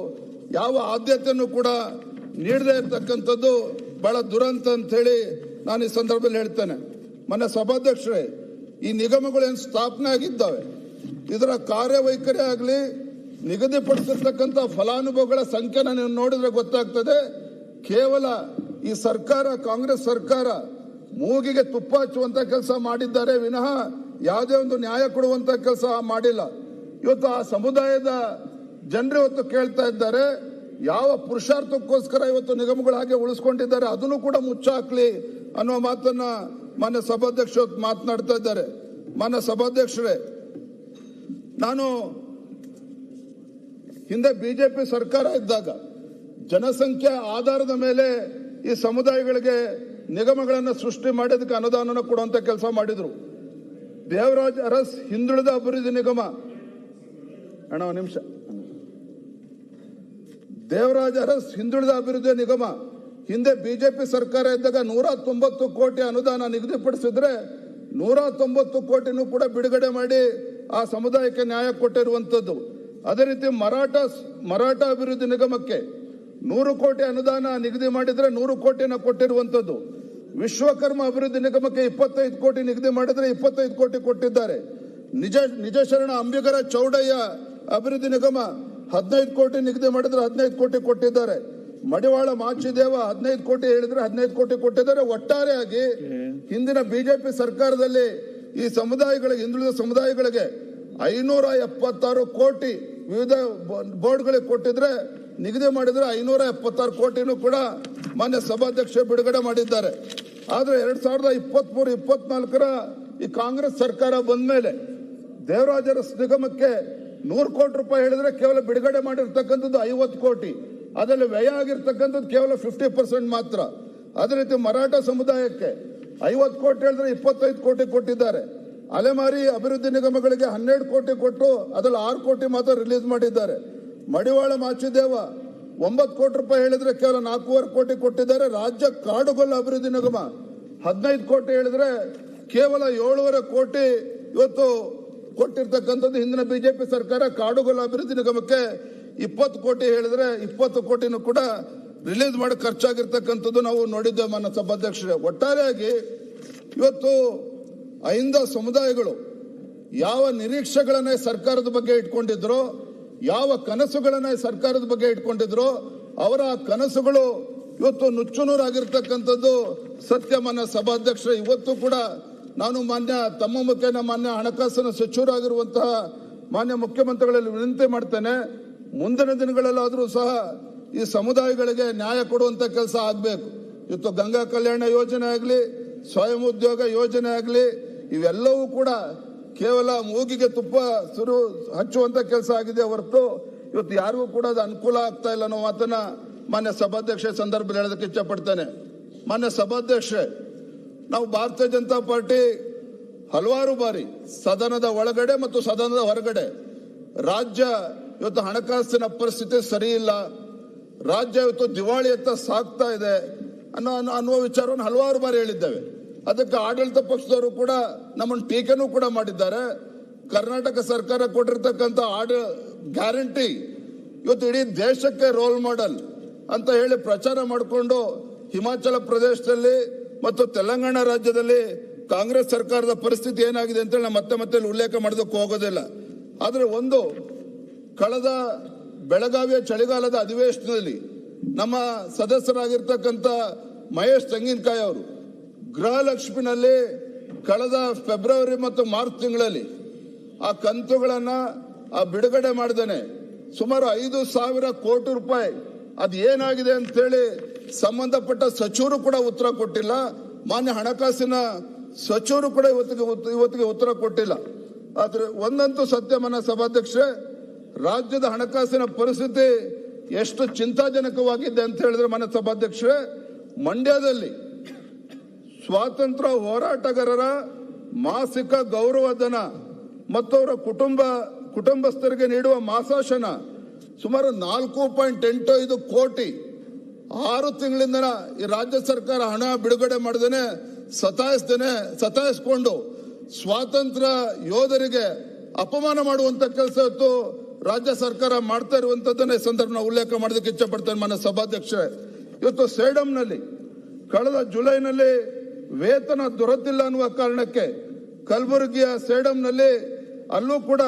ಯಾವ ಆದ್ಯತೆಯನ್ನು ಕೂಡ ನೀಡದೇ ಇರತಕ್ಕಂಥದ್ದು ಬಹಳ ದುರಂತ ಅಂತ ಹೇಳಿ ನಾನು ಈ ಸಂದರ್ಭದಲ್ಲಿ ಹೇಳ್ತೇನೆ. ಮೊನ್ನೆ ಸಭಾಧ್ಯಕ್ಷರೇ, ಈ ನಿಗಮಗಳೇನು ಸ್ಥಾಪನೆ ಆಗಿದ್ದಾವೆ, ಇದರ ಕಾರ್ಯವೈಖರಿ ಆಗಲಿ, ನಿಗದಿಪಡಿಸಿರ್ತಕ್ಕಂಥ ಫಲಾನುಭವಿಗಳ ಸಂಖ್ಯೆನ ನೀವು ನೋಡಿದ್ರೆ ಗೊತ್ತಾಗ್ತದೆ. ಕೇವಲ ಈ ಸರ್ಕಾರ, ಕಾಂಗ್ರೆಸ್ ಸರ್ಕಾರ ಮೂಗಿಗೆ ತುಪ್ಪ ಹಚ್ಚುವಂತ ಕೆಲಸ ಮಾಡಿದ್ದಾರೆ ವಿನಃ ಯಾವುದೇ ಒಂದು ನ್ಯಾಯ ಕೊಡುವಂತ ಕೆಲಸ ಮಾಡಿಲ್ಲ. ಇವತ್ತು ಆ ಸಮುದಾಯದ ಜನರು ಇವತ್ತು ಕೇಳ್ತಾ ಇದ್ದಾರೆ, ಯಾವ ಪುರುಷಾರ್ಥಕ್ಕೋಸ್ಕರ ಇವತ್ತು ನಿಗಮಗಳು ಹಾಗೆ ಉಳಿಸ್ಕೊಂಡಿದ್ದಾರೆ ಅದನ್ನು ಕೂಡ ಮುಚ್ಚಾಕ್ಲಿ ಅನ್ನೋ ಮಾತನ್ನ ಮಾನ್ಯ ಸಭಾಧ್ಯಕ್ಷರು ಮಾತನಾಡ್ತಾ ಇದ್ದಾರೆ. ಮಾನ್ಯ ಸಭಾಧ್ಯಕ್ಷರೇ, ನಾನು ಹಿಂದೆ ಬಿಜೆಪಿ ಸರ್ಕಾರ ಇದ್ದಾಗ ಜನಸಂಖ್ಯೆ ಆಧಾರದ ಮೇಲೆ ಈ ಸಮುದಾಯಗಳಿಗೆ ನಿಗಮಗಳನ್ನು ಸೃಷ್ಟಿ ಮಾಡೋದಕ್ಕೆ ಅನುದಾನ ಕೊಡುವಂತ ಕೆಲಸ ಮಾಡಿದ್ರು. ದೇವರಾಜ್ ಅರಸ್ ಹಿಂದುಳಿದ ಅಭಿವೃದ್ಧಿ ನಿಗಮ, ಅಣ್ಣ ಒಂದು ನಿಮಿಷ, ದೇವರಾಜ್ ಅರಸ್ ಹಿಂದುಳಿದ ಅಭಿವೃದ್ಧಿ ನಿಗಮ ಹಿಂದೆ ಬಿಜೆಪಿ ಸರ್ಕಾರ ಇದ್ದಾಗ 190 ಕೋಟಿ ಅನುದಾನ ನಿಗದಿಪಡಿಸಿದ್ರೆ 190 ಕೋಟಿನೂ ಕೂಡ ಬಿಡುಗಡೆ ಮಾಡಿ ಆ ಸಮುದಾಯಕ್ಕೆ ನ್ಯಾಯ ಕೊಟ್ಟಿರುವಂತದ್ದು. ಅದೇ ರೀತಿ ಮರಾಠ ಅಭಿವೃದ್ಧಿ ನಿಗಮಕ್ಕೆ 100 ಕೋಟಿ ಅನುದಾನ ನಿಗದಿ ಮಾಡಿದ್ರೆ 100 ಕೋಟಿನ ಕೊಟ್ಟಿರುವಂತದ್ದು. ವಿಶ್ವಕರ್ಮ ಅಭಿವೃದ್ಧಿ ನಿಗಮಕ್ಕೆ 25 ಕೋಟಿ ನಿಗದಿ ಮಾಡಿದ್ರೆ 25 ಕೋಟಿ ಕೊಟ್ಟಿದ್ದಾರೆ. ನಿಜ ಶರಣ ಅಂಬಿಗರ ಚೌಡಯ್ಯ ಅಭಿವೃದ್ಧಿ ನಿಗಮ 15 ಕೋಟಿ ನಿಗದಿ ಮಾಡಿದ್ರೆ 15 ಕೋಟಿ ಕೊಟ್ಟಿದ್ದಾರೆ. ಮಡಿವಾಳ ಮಾಚಿದೇವ 15 ಕೋಟಿ ಹೇಳಿದ್ರೆ 15 ಕೋಟಿ ಕೊಟ್ಟಿದ್ದಾರೆ. ಒಟ್ಟಾರೆಯಾಗಿ ಹಿಂದಿನ ಬಿಜೆಪಿ ಸರ್ಕಾರದಲ್ಲಿ ಈ ಸಮುದಾಯಗಳಿಗೆ, ಹಿಂದುಳಿದ ಸಮುದಾಯಗಳಿಗೆ 576 ಕೋಟಿ ವಿವಿಧ ಬೋರ್ಡ್ಗಳಿಗೆ ಕೊಟ್ಟಿದ್ರೆ, ನಿಗದಿ ಮಾಡಿದ್ರೆ 576 ಕೋಟಿನೂ ಕೂಡ ಮಾನ್ಯ ಸಭಾಧ್ಯಕ್ಷ ಬಿಡುಗಡೆ ಮಾಡಿದ್ದಾರೆ. ಆದ್ರೆ 2023-24 ಈ ಕಾಂಗ್ರೆಸ್ ಸರ್ಕಾರ ಬಂದ ಮೇಲೆ ದೇವರಾಜ ಅರಸ್ ನಿಗಮಕ್ಕೆ 100 ಕೋಟಿ ರೂಪಾಯಿ ಹೇಳಿದ್ರೆ ಕೇವಲ ಬಿಡುಗಡೆ ಮಾಡಿರ್ತಕ್ಕಂಥದ್ದು 50 ಕೋಟಿ, ಅದರಲ್ಲಿ ವ್ಯಯ ಆಗಿರ್ತಕ್ಕಂಥದ್ದು ಕೇವಲ 50% ಮಾತ್ರ. ಅದೇ ರೀತಿ ಮರಾಠ ಸಮುದಾಯಕ್ಕೆ 50 ಕೋಟಿ ಹೇಳಿದ್ರೆ 25 ಕೋಟಿ ಕೊಟ್ಟಿದ್ದಾರೆ. ಅಲೆಮಾರಿ ಅಭಿವೃದ್ಧಿ ನಿಗಮಗಳಿಗೆ 12 ಕೋಟಿ ಕೊಟ್ಟು ಅದರಲ್ಲಿ 6 ಕೋಟಿ ಮಾತ್ರ ರಿಲೀಸ್ ಮಾಡಿದ್ದಾರೆ. ಮಡಿವಾಳ ಮಾಚಿದೇವ 9 ಕೋಟಿ ರೂಪಾಯಿ ಹೇಳಿದ್ರೆ ಕೇವಲ 4.5 ಕೋಟಿ ಕೊಟ್ಟಿದ್ದಾರೆ. ರಾಜ್ಯ ಕಾಡುಗೊಲ್ಲ ಅಭಿವೃದ್ಧಿ ನಿಗಮ 15 ಕೋಟಿ ಹೇಳಿದ್ರೆ ಕೇವಲ 7.5 ಕೋಟಿ ಇವತ್ತು ಕೊಟ್ಟಿರ್ತಕ್ಕಂಥದ್ದು. ಹಿಂದಿನ ಬಿಜೆಪಿ ಸರ್ಕಾರ ಕಾಡುಗೊಲ್ಲ ಅಭಿವೃದ್ಧಿ ನಿಗಮಕ್ಕೆ 20 ಕೋಟಿ ಹೇಳಿದ್ರೆ 20 ಕೋಟಿನೂ ಕೂಡ ರಿಲೀಸ್ ಮಾಡಿ ಖರ್ಚಾಗಿರ್ತಕ್ಕಂಥದ್ದು ನಾವು ನೋಡಿದ್ದೇವೆ ಮಾನ್ಯ ಸಭಾಧ್ಯಕ್ಷರೇ. ಒಟ್ಟಾರೆಯಾಗಿ ಇವತ್ತು ಅಹಿಂದ ಸಮುದಾಯಗಳು ಯಾವ ನಿರೀಕ್ಷೆಗಳನ್ನ ಸರ್ಕಾರದ ಬಗ್ಗೆ ಇಟ್ಕೊಂಡಿದ್ರೋ, ಯಾವ ಕನಸುಗಳನ್ನ ಸರ್ಕಾರದ ಬಗ್ಗೆ ಇಟ್ಕೊಂಡಿದ್ರೋ, ಅವರ ಕನಸುಗಳು ಇವತ್ತು ನುಚ್ಚುನೂರಾಗಿರ್ತಕ್ಕಂಥದ್ದು ಸತ್ಯ ಮಾನ್ಯ ಸಭಾಧ್ಯಕ್ಷರೇ. ಇವತ್ತು ಕೂಡ ನಾನು ತಮ್ಮ ಮುಖೇನ ಮಾನ್ಯ ಹಣಕಾಸಿನ ಸಚಿವರಾಗಿರುವಂತಹ ಮಾನ್ಯ ಮುಖ್ಯಮಂತ್ರಿಗಳಲ್ಲಿ ವಿನಂತಿ ಮಾಡ್ತೇನೆ, ಮುಂದಿನ ದಿನಗಳಲ್ಲಾದರೂ ಸಹ ಈ ಸಮುದಾಯಗಳಿಗೆ ನ್ಯಾಯ ಕೊಡುವಂತ ಕೆಲಸ ಆಗಬೇಕು. ಇವತ್ತು ಗಂಗಾ ಕಲ್ಯಾಣ ಯೋಜನೆ ಆಗಲಿ, ಸ್ವಯಂ ಉದ್ಯೋಗ ಯೋಜನೆ ಆಗಲಿ, ಇವೆಲ್ಲವೂ ಕೂಡ ಕೇವಲ ಮೂಗಿಗೆ ತುಪ್ಪ ಹಚ್ಚುವಂತ ಕೆಲಸ ಆಗಿದೆ ಹೊರತು ಇವತ್ತು ಯಾರಿಗೂ ಕೂಡ ಅದು ಅನುಕೂಲ ಆಗ್ತಾ ಇಲ್ಲ ಅನ್ನೋ ಮಾತನ್ನ ಮಾನ್ಯ ಸಭಾಧ್ಯಕ್ಷ ಸಂದರ್ಭದಲ್ಲಿ ಹೇಳೋದಕ್ಕೆ ಇಚ್ಛೆ ಪಡ್ತೇನೆ. ಮಾನ್ಯ ಸಭಾಧ್ಯಕ್ಷೆ, ನಾವು ಭಾರತೀಯ ಜನತಾ ಪಾರ್ಟಿ ಹಲವಾರು ಬಾರಿ ಸದನದ ಒಳಗಡೆ ಮತ್ತು ಸದನದ ಹೊರಗಡೆ ರಾಜ್ಯ ಇವತ್ತು ಹಣಕಾಸಿನ ಪರಿಸ್ಥಿತಿ ಸರಿ ಇಲ್ಲ, ರಾಜ್ಯ ಇವತ್ತು ದಿವಾಳಿಯತ್ತ ಸಾಗ್ತಾ ಇದೆ ಅನ್ನುವ ವಿಚಾರವನ್ನು ಹಲವಾರು ಬಾರಿ ಹೇಳಿದ್ದೇವೆ. ಅದಕ್ಕೆ ಆಡಳಿತ ಪಕ್ಷದವರು ಕೂಡ ನಮ್ಮನ್ನು ಟೀಕೆನೂ ಕೂಡ ಮಾಡಿದ್ದಾರೆ. ಕರ್ನಾಟಕ ಸರ್ಕಾರ ಕೊಟ್ಟಿರ್ತಕ್ಕಂಥ ಗ್ಯಾರಂಟಿ ಇವತ್ತು ಇಡೀ ದೇಶಕ್ಕೆ ರೋಲ್ ಮಾಡೆಲ್ ಅಂತ ಹೇಳಿ ಪ್ರಚಾರ ಮಾಡಿಕೊಂಡು ಹಿಮಾಚಲ ಪ್ರದೇಶದಲ್ಲಿ ಮತ್ತು ತೆಲಂಗಾಣ ರಾಜ್ಯದಲ್ಲಿ ಕಾಂಗ್ರೆಸ್ ಸರ್ಕಾರದ ಪರಿಸ್ಥಿತಿ ಏನಾಗಿದೆ ಅಂತೇಳಿ ನಾನು ಮತ್ತೆ ಉಲ್ಲೇಖ ಮಾಡೋದಕ್ಕೆ ಹೋಗೋದಿಲ್ಲ. ಆದರೆ ಒಂದು, ಕಳೆದ ಬೆಳಗಾವಿಯ ಚಳಿಗಾಲದ ಅಧಿವೇಶನದಲ್ಲಿ ನಮ್ಮ ಸದಸ್ಯರಾಗಿರ್ತಕ್ಕಂಥ ಮಹೇಶ್ ತೆಂಗಿನಕಾಯಿ ಅವರು ಗೃಹಲಕ್ಷ್ಮಿನಲ್ಲಿ ಕಳೆದ ಫೆಬ್ರವರಿ ಮತ್ತು ಮಾರ್ಚ್ ತಿಂಗಳಲ್ಲಿ ಆ ಕಂತುಗಳನ್ನ ಬಿಡುಗಡೆ ಮಾಡಿದ್ದೇನೆ. ಸುಮಾರು 5,000 ಕೋಟಿ ರೂಪಾಯಿ ಅದು ಏನಾಗಿದೆ ಅಂತೇಳಿ ಸಂಬಂಧಪಟ್ಟ ಸಚಿವರು ಕೂಡ ಉತ್ತರ ಕೊಟ್ಟಿಲ್ಲ. ಮಾನ್ಯ ಹಣಕಾಸಿನ ಸಚಿವರು ಕೂಡ ಇವತ್ತಿಗೆ ಉತ್ತರ ಕೊಟ್ಟಿಲ್ಲ. ಆದ್ರೆ ಒಂದಂತೂ ಸತ್ಯ ಮಾನ್ಯ ಸಭಾಧ್ಯಕ್ಷರೇ, ರಾಜ್ಯದ ಹಣಕಾಸಿನ ಪರಿಸ್ಥಿತಿ ಎಷ್ಟು ಚಿಂತಾಜನಕವಾಗಿದೆ ಅಂತ ಹೇಳಿದ್ರೆ ಮಾನ್ಯ ಸಭಾಧ್ಯಕ್ಷರೇ, ಮಂಡ್ಯದಲ್ಲಿ ಸ್ವಾತಂತ್ರ್ಯ ಹೋರಾಟಗಾರರ ಮಾಸಿಕ ಗೌರವಧನ ಮತ್ತು ಅವರ ಕುಟುಂಬಸ್ಥರಿಗೆ ನೀಡುವ ಮಾಸಾಶನ ಸುಮಾರು 4.85 ಕೋಟಿ 6 ತಿಂಗಳಿಂದ ಈ ರಾಜ್ಯ ಸರ್ಕಾರ ಹಣ ಬಿಡುಗಡೆ ಮಾಡದೇನೆ ಸತಾಯಿಸಿಕೊಂಡು ಸ್ವಾತಂತ್ರ್ಯ ಯೋಧರಿಗೆ ಅಪಮಾನ ಮಾಡುವಂತ ಕೆಲಸ ಇವತ್ತು ರಾಜ್ಯ ಸರ್ಕಾರ ಮಾಡ್ತಾ ಇರುವಂತದ್ದನ್ನ ಈ ಸಂದರ್ಭ ಉಲ್ಲೇಖ ಮಾಡೋದಕ್ಕೆ ಇಚ್ಛೆ ಪಡ್ತೇನೆ ಮಾನ್ಯ ಸಭಾಧ್ಯಕ್ಷರೇ. ಇವತ್ತು ಸೇಡಂನಲ್ಲಿ ಕಳೆದ ಜುಲೈನಲ್ಲಿ ವೇತನ ದೊರೆತಿಲ್ಲ ಅನ್ನುವ ಕಾರಣಕ್ಕೆ ಕಲಬುರಗಿಯ ಸೇಡಂನಲ್ಲಿ ಅಲ್ಲೂ ಕೂಡ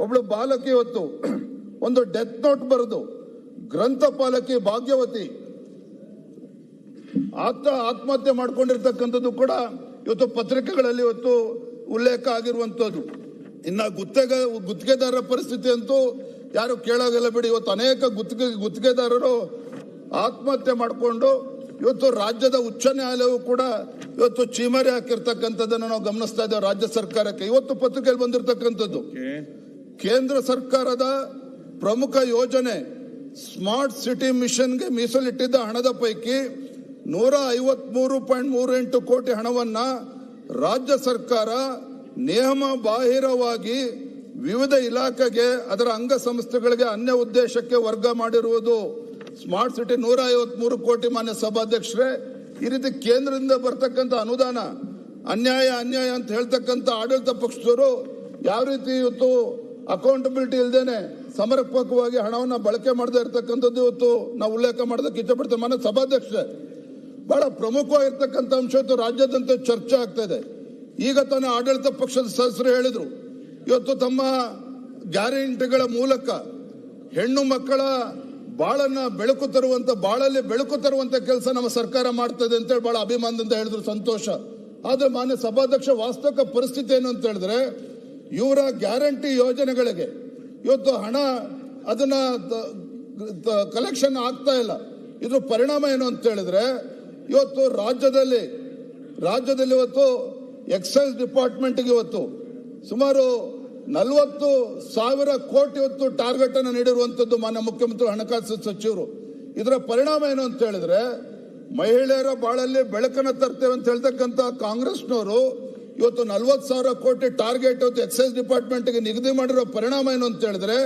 ಒಬ್ಳು ಬಾಲಕಿ ಇವತ್ತು ಒಂದು ಡೆತ್ ನೋಟ್ ಬರೆದು ಗ್ರಂಥಪಾಲಕಿ ಭಾಗ್ಯವತಿ ಆತ್ಮಹತ್ಯೆ ಮಾಡ್ಕೊಂಡಿರ್ತಕ್ಕಂಥದ್ದು ಕೂಡ ಇವತ್ತು ಪತ್ರಿಕೆಗಳಲ್ಲಿ ಇವತ್ತು ಉಲ್ಲೇಖ ಆಗಿರುವಂತದ್ದು. ಇನ್ನ ಗುತ್ತಿಗೆದಾರರ ಪರಿಸ್ಥಿತಿ ಅಂತೂ ಯಾರು ಕೇಳೋದಿಲ್ಲ ಬಿಡಿ. ಇವತ್ತು ಅನೇಕ ಗುತ್ತಿಗೆದಾರರು ಆತ್ಮಹತ್ಯೆ ಮಾಡಿಕೊಂಡು ಇವತ್ತು ರಾಜ್ಯದ ಉಚ್ಚ ನ್ಯಾಯಾಲಯವು ಕೂಡ ಇವತ್ತು ಚೀಮರಿ ಹಾಕಿರ್ತಕ್ಕಂಥದ್ದನ್ನು ನಾವು ಗಮನಿಸ್ತಾ ಇದ್ದೇವೆ ರಾಜ್ಯ ಸರ್ಕಾರಕ್ಕೆ. ಇವತ್ತು ಪತ್ರಿಕೆಯಲ್ಲಿ ಬಂದಿರತಕ್ಕಂಥದ್ದು, ಕೇಂದ್ರ ಸರ್ಕಾರದ ಪ್ರಮುಖ ಯೋಜನೆ ಸ್ಮಾರ್ಟ್ ಸಿಟಿ ಮಿಷನ್ಗೆ ಮೀಸಲಿಟ್ಟಿದ್ದ ಹಣದ ಪೈಕಿ 153.38 ಕೋಟಿ ಹಣವನ್ನ ರಾಜ್ಯ ಸರ್ಕಾರ ನಿಯಮ ಬಾಹಿರವಾಗಿ ವಿವಿಧ ಇಲಾಖೆಗೆ ಅದರ ಅಂಗಸಂಸ್ಥೆಗಳಿಗೆ ಅನ್ಯ ಉದ್ದೇಶಕ್ಕೆ ವರ್ಗ ಮಾಡಿರುವುದು. ಸ್ಮಾರ್ಟ್ ಸಿಟಿ 153 ಕೋಟಿ. ಮಾನ್ಯ ಸಭಾಧ್ಯಕ್ಷರೇ, ಈ ರೀತಿ ಕೇಂದ್ರದಿಂದ ಬರ್ತಕ್ಕಂಥ ಅನುದಾನ ಅನ್ಯಾಯ ಅಂತ ಹೇಳ್ತಕ್ಕಂಥ ಆಡಳಿತ ಪಕ್ಷದವರು ಯಾವ ರೀತಿ ಇವತ್ತು ಅಕೌಂಟಬಿಲಿಟಿ ಇಲ್ದೇನೆ ಸಮರ್ಪಕವಾಗಿ ಹಣವನ್ನು ಬಳಕೆ ಮಾಡದೇ ಇರತಕ್ಕಂಥದ್ದು ಇವತ್ತು ನಾವು ಉಲ್ಲೇಖ ಮಾಡೋದಕ್ಕೆ ಇಷ್ಟಪಡ್ತೇವೆ. ಮಾನ್ಯ ಸಭಾಧ್ಯಕ್ಷರೇ, ಬಹಳ ಪ್ರಮುಖವಾಗಿರ್ತಕ್ಕಂಥ ಅಂಶ ಇವತ್ತು ರಾಜ್ಯಾದ್ಯಂತ ಚರ್ಚೆ ಆಗ್ತಾ ಇದೆ. ಈಗ ತಾನೇ ಆಡಳಿತ ಪಕ್ಷದ ಸದಸ್ಯರು ಹೇಳಿದ್ರು, ಇವತ್ತು ತಮ್ಮ ಗ್ಯಾರಂಟಿಗಳ ಮೂಲಕ ಹೆಣ್ಣು ಮಕ್ಕಳ ಬಾಳಲ್ಲಿ ಬೆಳಕು ತರುವಂತ ಕೆಲಸ ನಮ್ಮ ಸರ್ಕಾರ ಮಾಡ್ತದೆ ಅಂತೇಳಿ ಬಹಳ ಅಭಿಮಾನದಿಂದ ಹೇಳಿದ್ರು, ಸಂತೋಷ. ಆದ್ರೆ ಮಾನ್ಯ ಸಭಾಧ್ಯಕ್ಷ, ವಾಸ್ತವಿಕ ಪರಿಸ್ಥಿತಿ ಏನು ಅಂತ ಹೇಳಿದ್ರೆ, ಇವರ ಗ್ಯಾರಂಟಿ ಯೋಜನೆಗಳಿಗೆ ಇವತ್ತು ಹಣ ಅದನ್ನ ಕಲೆಕ್ಷನ್ ಆಗ್ತಾ ಇಲ್ಲ. ಇದ್ರ ಪರಿಣಾಮ ಏನು ಅಂತ ಹೇಳಿದ್ರೆ, ಇವತ್ತು ರಾಜ್ಯದಲ್ಲಿ ಇವತ್ತು ಎಕ್ಸೈಸ್ ಡಿಪಾರ್ಟ್ಮೆಂಟ್ಗೆ ಇವತ್ತು ಸುಮಾರು 40,000 ಕೋಟಿ ಇವತ್ತು ಟಾರ್ಗೆಟ್ ಅನ್ನು ನೀಡಿರುವಂತದ್ದು ಮಾನ್ಯ ಮುಖ್ಯಮಂತ್ರಿ ಹಣಕಾಸು ಸಚಿವರು. ಇದರ ಪರಿಣಾಮ ಏನು ಅಂತ ಹೇಳಿದ್ರೆ, ಮಹಿಳೆಯರ ಬಾಳಲ್ಲಿ ಬೆಳಕನ್ನು ತರ್ತೇವೆ ಅಂತ ಹೇಳ್ತಕ್ಕಂಥ ಕಾಂಗ್ರೆಸ್ನವರು ಇವತ್ತು 40,000 ಕೋಟಿ ಟಾರ್ಗೆಟ್ ಇವತ್ತು ಎಕ್ಸೈಸ್ ಡಿಪಾರ್ಟ್ಮೆಂಟ್ಗೆ ನಿಗದಿ ಮಾಡಿರೋ ಪರಿಣಾಮ ಏನು ಅಂತ ಹೇಳಿದ್ರೆ,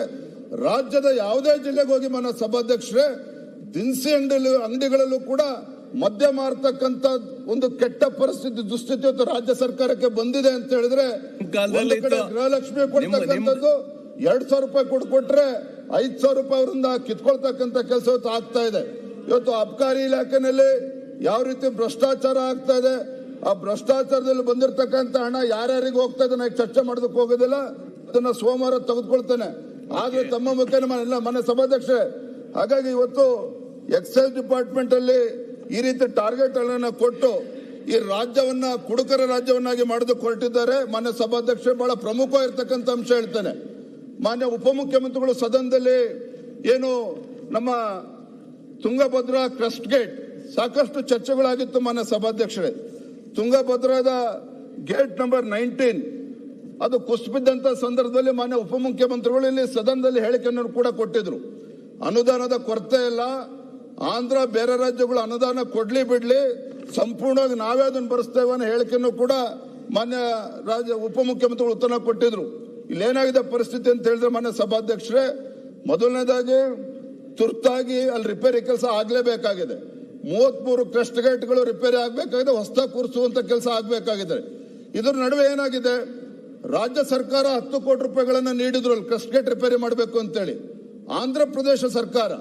ರಾಜ್ಯದ ಯಾವುದೇ ಜಿಲ್ಲೆಗೆ ಹೋಗಿ ಮಾನ್ಯ ಸಭಾಧ್ಯಕ್ಷರೇ, ದಿನಸಿ ಅಂಗಡಿಗಳಲ್ಲೂ ಕೂಡ ಮದ್ಯ ಮಾರ್ತಕ್ಕಂಥ ಒಂದು ಕೆಟ್ಟ ಪರಿಸ್ಥಿತಿ, ದುಸ್ಥಿತಿ ಇವತ್ತು ರಾಜ್ಯ ಸರ್ಕಾರಕ್ಕೆ ಬಂದಿದೆ ಅಂತ ಹೇಳಿದ್ರೆ, ಒಂದು ಕಡೆ ಗೃಹಲಕ್ಷ್ಮಿ ಕೊಡ್ತಕ್ಕಂಥದ್ದು 2,000 ರೂಪಾಯಿ ಕೊಟ್ರೆ 5,000 ರೂಪಾಯಿ ಅವರಿಂದ ಕಿತ್ಕೊಳ್ತಕ್ಕಂಥ ಕೆಲಸ ಇವತ್ತು ಆಗ್ತಾ ಇದೆ. ಇವತ್ತು ಅಬಕಾರಿ ಇಲಾಖೆನಲ್ಲಿ ಯಾವ ರೀತಿ ಭ್ರಷ್ಟಾಚಾರ ಆಗ್ತಾ ಇದೆ, ಆ ಭ್ರಷ್ಟಾಚಾರದಲ್ಲಿ ಬಂದಿರತಕ್ಕಂಥ ಹಣ ಯಾರ್ಯಾರಿಗೆ ಹೋಗ್ತಾ ಇದೆ ನಾನು ಚರ್ಚೆ ಮಾಡೋದಕ್ಕೆ ಹೋಗೋದಿಲ್ಲ, ಅದನ್ನ ಸೋಮವಾರ ತೆಗೆದುಕೊಳ್ತೇನೆ. ಆದ್ರೆ ತಮ್ಮ ಮುಖ್ಯ ಮನೆ ಸಭಾಧ್ಯಕ್ಷರೇ, ಹಾಗಾಗಿ ಇವತ್ತು ಎಕ್ಸೈಸ್ ಡಿಪಾರ್ಟ್ಮೆಂಟ್ ಅಲ್ಲಿ ಈ ರೀತಿ ಟಾರ್ಗೆಟ್ ಗಳನ್ನ ಕೊಟ್ಟು ಈ ರಾಜ್ಯವನ್ನ ಕುಡುಕರ ರಾಜ್ಯವನ್ನಾಗಿ ಮಾಡೋದಕ್ಕೆ ಹೊರಟಿದ್ದಾರೆ. ಮಾನ್ಯ ಸಭಾಧ್ಯಕ್ಷ, ಬಹಳ ಪ್ರಮುಖವಾಗಿರ್ತಕ್ಕಂಥ ಅಂಶ ಹೇಳ್ತೇನೆ. ಮಾನ್ಯ ಉಪಮುಖ್ಯಮಂತ್ರಿಗಳು ಸದನದಲ್ಲಿ ಏನು ನಮ್ಮ ತುಂಗಭದ್ರಾ ಕ್ರಸ್ಟ್ ಗೇಟ್ ಸಾಕಷ್ಟು ಚರ್ಚೆಗಳಾಗಿತ್ತು. ಮಾನ್ಯ ಸಭಾಧ್ಯಕ್ಷರೇ, ತುಂಗಭದ್ರಾದ ಗೇಟ್ ನಂಬರ್ 19 ಅದು ಕುಸಿಬಿದ್ದಂತ ಸಂದರ್ಭದಲ್ಲಿ ಮಾನ್ಯ ಉಪಮುಖ್ಯಮಂತ್ರಿಗಳು ಇಲ್ಲಿ ಸದನದಲ್ಲಿ ಹೇಳಿಕೆಯನ್ನು ಕೂಡ ಕೊಟ್ಟಿದ್ರು. ಅನುದಾನದ ಕೊರತೆ ಇಲ್ಲ, ಆಂಧ್ರ ಬೇರೆ ರಾಜ್ಯಗಳು ಅನುದಾನ ಕೊಡ್ಲಿ ಬಿಡ್ಲಿ, ಸಂಪೂರ್ಣವಾಗಿ ನಾವೇ ಅದನ್ನು ಭರಿಸ್ತೇವೆ ಅನ್ನೋ ಹೇಳಿಕೆಯನ್ನು ಕೂಡ ಮಾನ್ಯ ಉಪಮುಖ್ಯಮಂತ್ರಿಗಳು ಉತ್ತರ ಕೊಟ್ಟಿದ್ರು. ಇಲ್ಲೇನಾಗಿದೆ ಪರಿಸ್ಥಿತಿ ಅಂತ ಹೇಳಿದ್ರೆ ಮಾನ್ಯ ಸಭಾಧ್ಯಕ್ಷರೇ, ಮೊದಲನೇದಾಗಿ ತುರ್ತಾಗಿ ಅಲ್ಲಿ ರಿಪೇರಿ ಕೆಲಸ ಆಗ್ಲೇಬೇಕಾಗಿದೆ. 33 ಕ್ರಸ್ಟ್ ಗೇಟ್ಗಳು ರಿಪೇರಿ ಆಗ್ಬೇಕಾಗಿದೆ, ಹೊಸದಾಗಿ ಕೂರಿಸುವಂತ ಕೆಲಸ ಆಗ್ಬೇಕಾಗಿದೆ. ಇದ್ರ ನಡುವೆ ಏನಾಗಿದೆ, ರಾಜ್ಯ ಸರ್ಕಾರ 10 ಕೋಟಿ ರೂಪಾಯಿಗಳನ್ನ ನೀಡಿದ್ರು ಅಲ್ಲಿ ಕ್ರಸ್ಟ್ ಗೇಟ್ ರಿಪೇರಿ ಮಾಡಬೇಕು ಅಂತೇಳಿ. ಆಂಧ್ರ ಪ್ರದೇಶ ಸರ್ಕಾರ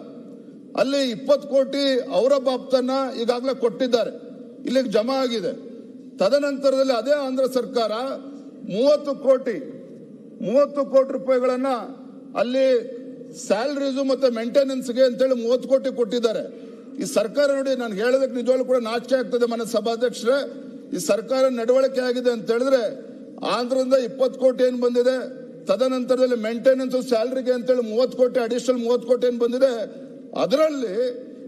ಅಲ್ಲಿ 20 ಕೋಟಿ ಅವರ ಬಾಬ್ತನ್ನ ಈಗಾಗಲೇ ಕೊಟ್ಟಿದ್ದಾರೆ, ಇಲ್ಲಿಗೆ ಜಮಾ ಆಗಿದೆ. ತದನಂತರದಲ್ಲಿ ಅದೇ ಆಂಧ್ರ ಸರ್ಕಾರ 30 ಕೋಟಿ ರೂಪಾಯಿಗಳನ್ನ ಅಲ್ಲಿ ಸ್ಯಾಲರೀಸು ಮತ್ತೆ ಮೇಂಟೆನೆನ್ಸ್ಗೆ ಅಂತೇಳಿ 30 ಕೋಟಿ ಕೊಟ್ಟಿದ್ದಾರೆ. ಈ ಸರ್ಕಾರ ನೋಡಿ, ನಾನು ಹೇಳೋದಕ್ಕೆ ನಿಜವಾಗ್ಲೂ ಕೂಡ ನಾಚಿಕೆ ಆಗ್ತದೆ ಮಾನ್ಯ ಸಭಾಧ್ಯಕ್ಷರೇ. ಈ ಸರ್ಕಾರ ನಡವಳಿಕೆ ಆಗಿದೆ ಅಂತ ಹೇಳಿದ್ರೆ, ಆಂಧ್ರದಿಂದ 20 ಕೋಟಿ ಏನ್ ಬಂದಿದೆ, ತದನಂತರದಲ್ಲಿ ಮೇಂಟೆನೆನ್ಸ್ ಸ್ಯಾಲರಿಗೆ ಅಂತೇಳಿ 30 ಕೋಟಿ ಅಡಿಷನಲ್ 30 ಕೋಟಿ ಏನ್ ಬಂದಿದೆ, ಅದರಲ್ಲಿ